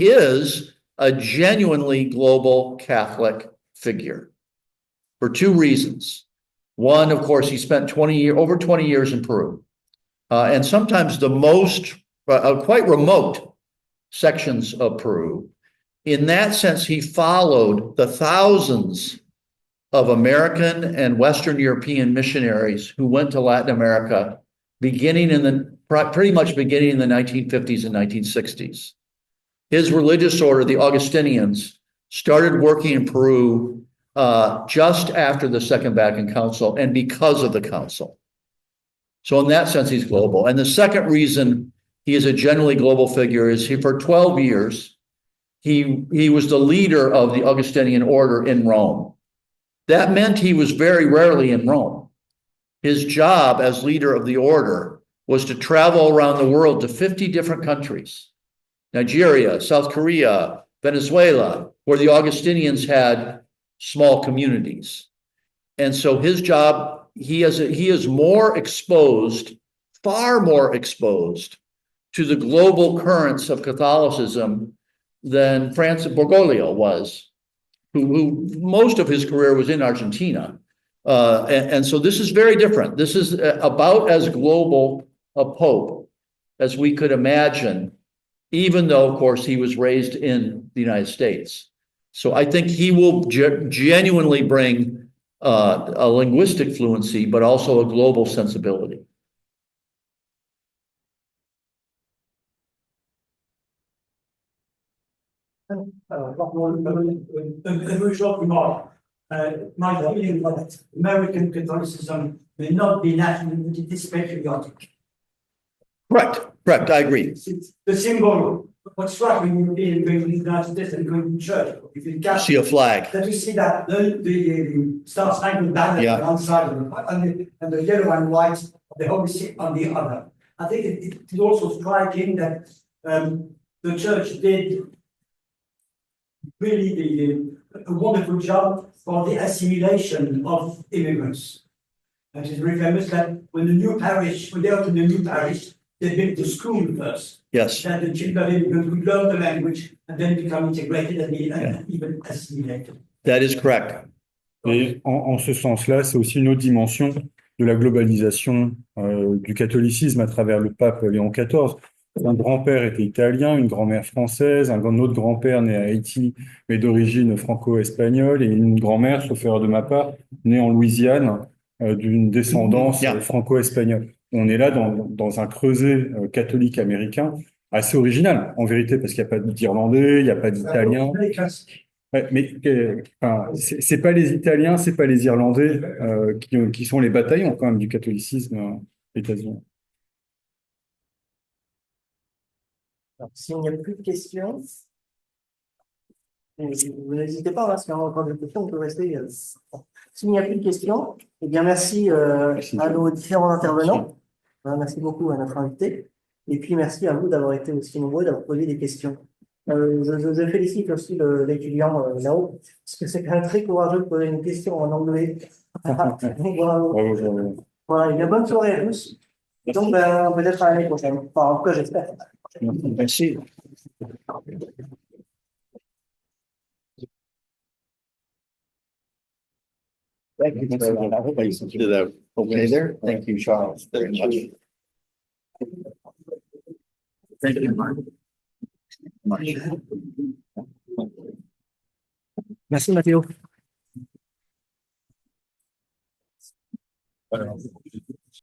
is a genuinely global Catholic figure for two reasons. One, of course, he spent over 20 years in Peru. And sometimes the most quite remote sections of Peru in that sense, he followed the thousands of American and Western European missionaries who went to Latin America pretty much beginning in the 1950s and 1960s. His religious order, the Augustinians, started working in Peru just after the Second Vatican Council and because of the council. So in that sense, he's global. And the second reason he is a generally global figure is for 12 years, he was the leader of the Augustinian order in Rome. That meant he was very rarely in Rome. His job as leader of the order was to travel around the world to 50 different countries, Nigeria, South Korea, Venezuela, where the Augustinians had small communities. And so his job, he is more exposed, far more exposed to the global currents of Catholicism than Francis Bergoglio was, who most of his career was in Argentina. And so this is very different. This is about as global a pope as we could imagine, even though, of course, he was raised in the United States. So I think he will genuinely bring a linguistic fluency, but also a global sensibility. A very short remark. My feeling that American Catholicism may not be national, but it is patriotic. Correct, I agree. It's the symbol. What's striking would be in going to the United States and going to church. If you can See a flag. that you see that the Star Spangled Banner Yeah. on one side and the yellow and white of the Holy See on the other. I think it is also striking that the church did really a wonderful job for the assimilation of immigrants. And it is very famous that when they opened the new parish, they built the school first. Yes. That the children could learn the language and then become integrated and even assimilated. That is correct. Et en ce sens-là, c'est aussi une autre dimension de la globalisation du catholicisme à travers le pape Léon XIV. Un grand-père était italien, une grand-mère française, un autre grand-père né à Haïti, mais d'origine franco-espagnole, et une grand-mère, sauf erreur de ma part, née en Louisiane, d'une descendance franco-espagnole. On est là dans un creuset catholique américain assez original, en vérité, parce qu'il n'y a pas d'Irlandais, il n'y a pas d'Italiens. Ouais, mais c'est pas les Italiens, c'est pas les Irlandais qui sont les bataillons quand même du catholicisme états-unien. S'il n'y a plus de questions, vous n'hésitez pas, hein, s'il y a encore des questions, on peut rester. S'il n'y a plus de questions, eh bien merci à nos différents intervenants. Merci beaucoup à notre invité. Et puis merci à vous d'avoir été aussi nombreux, d'avoir posé des questions. Je félicite aussi l'étudiant là-haut, parce que c'est quand même très courageux de poser une question en anglais. Bravo. Voilà, une bonne soirée à tous. Donc, peut-être à l'année prochaine. Enfin, en tout cas, j'espère. Merci. Thank you very much. I hope I did that okay there. Thank you, Charles, very much. Thank you, Mark. Merci Mathéo. Alors,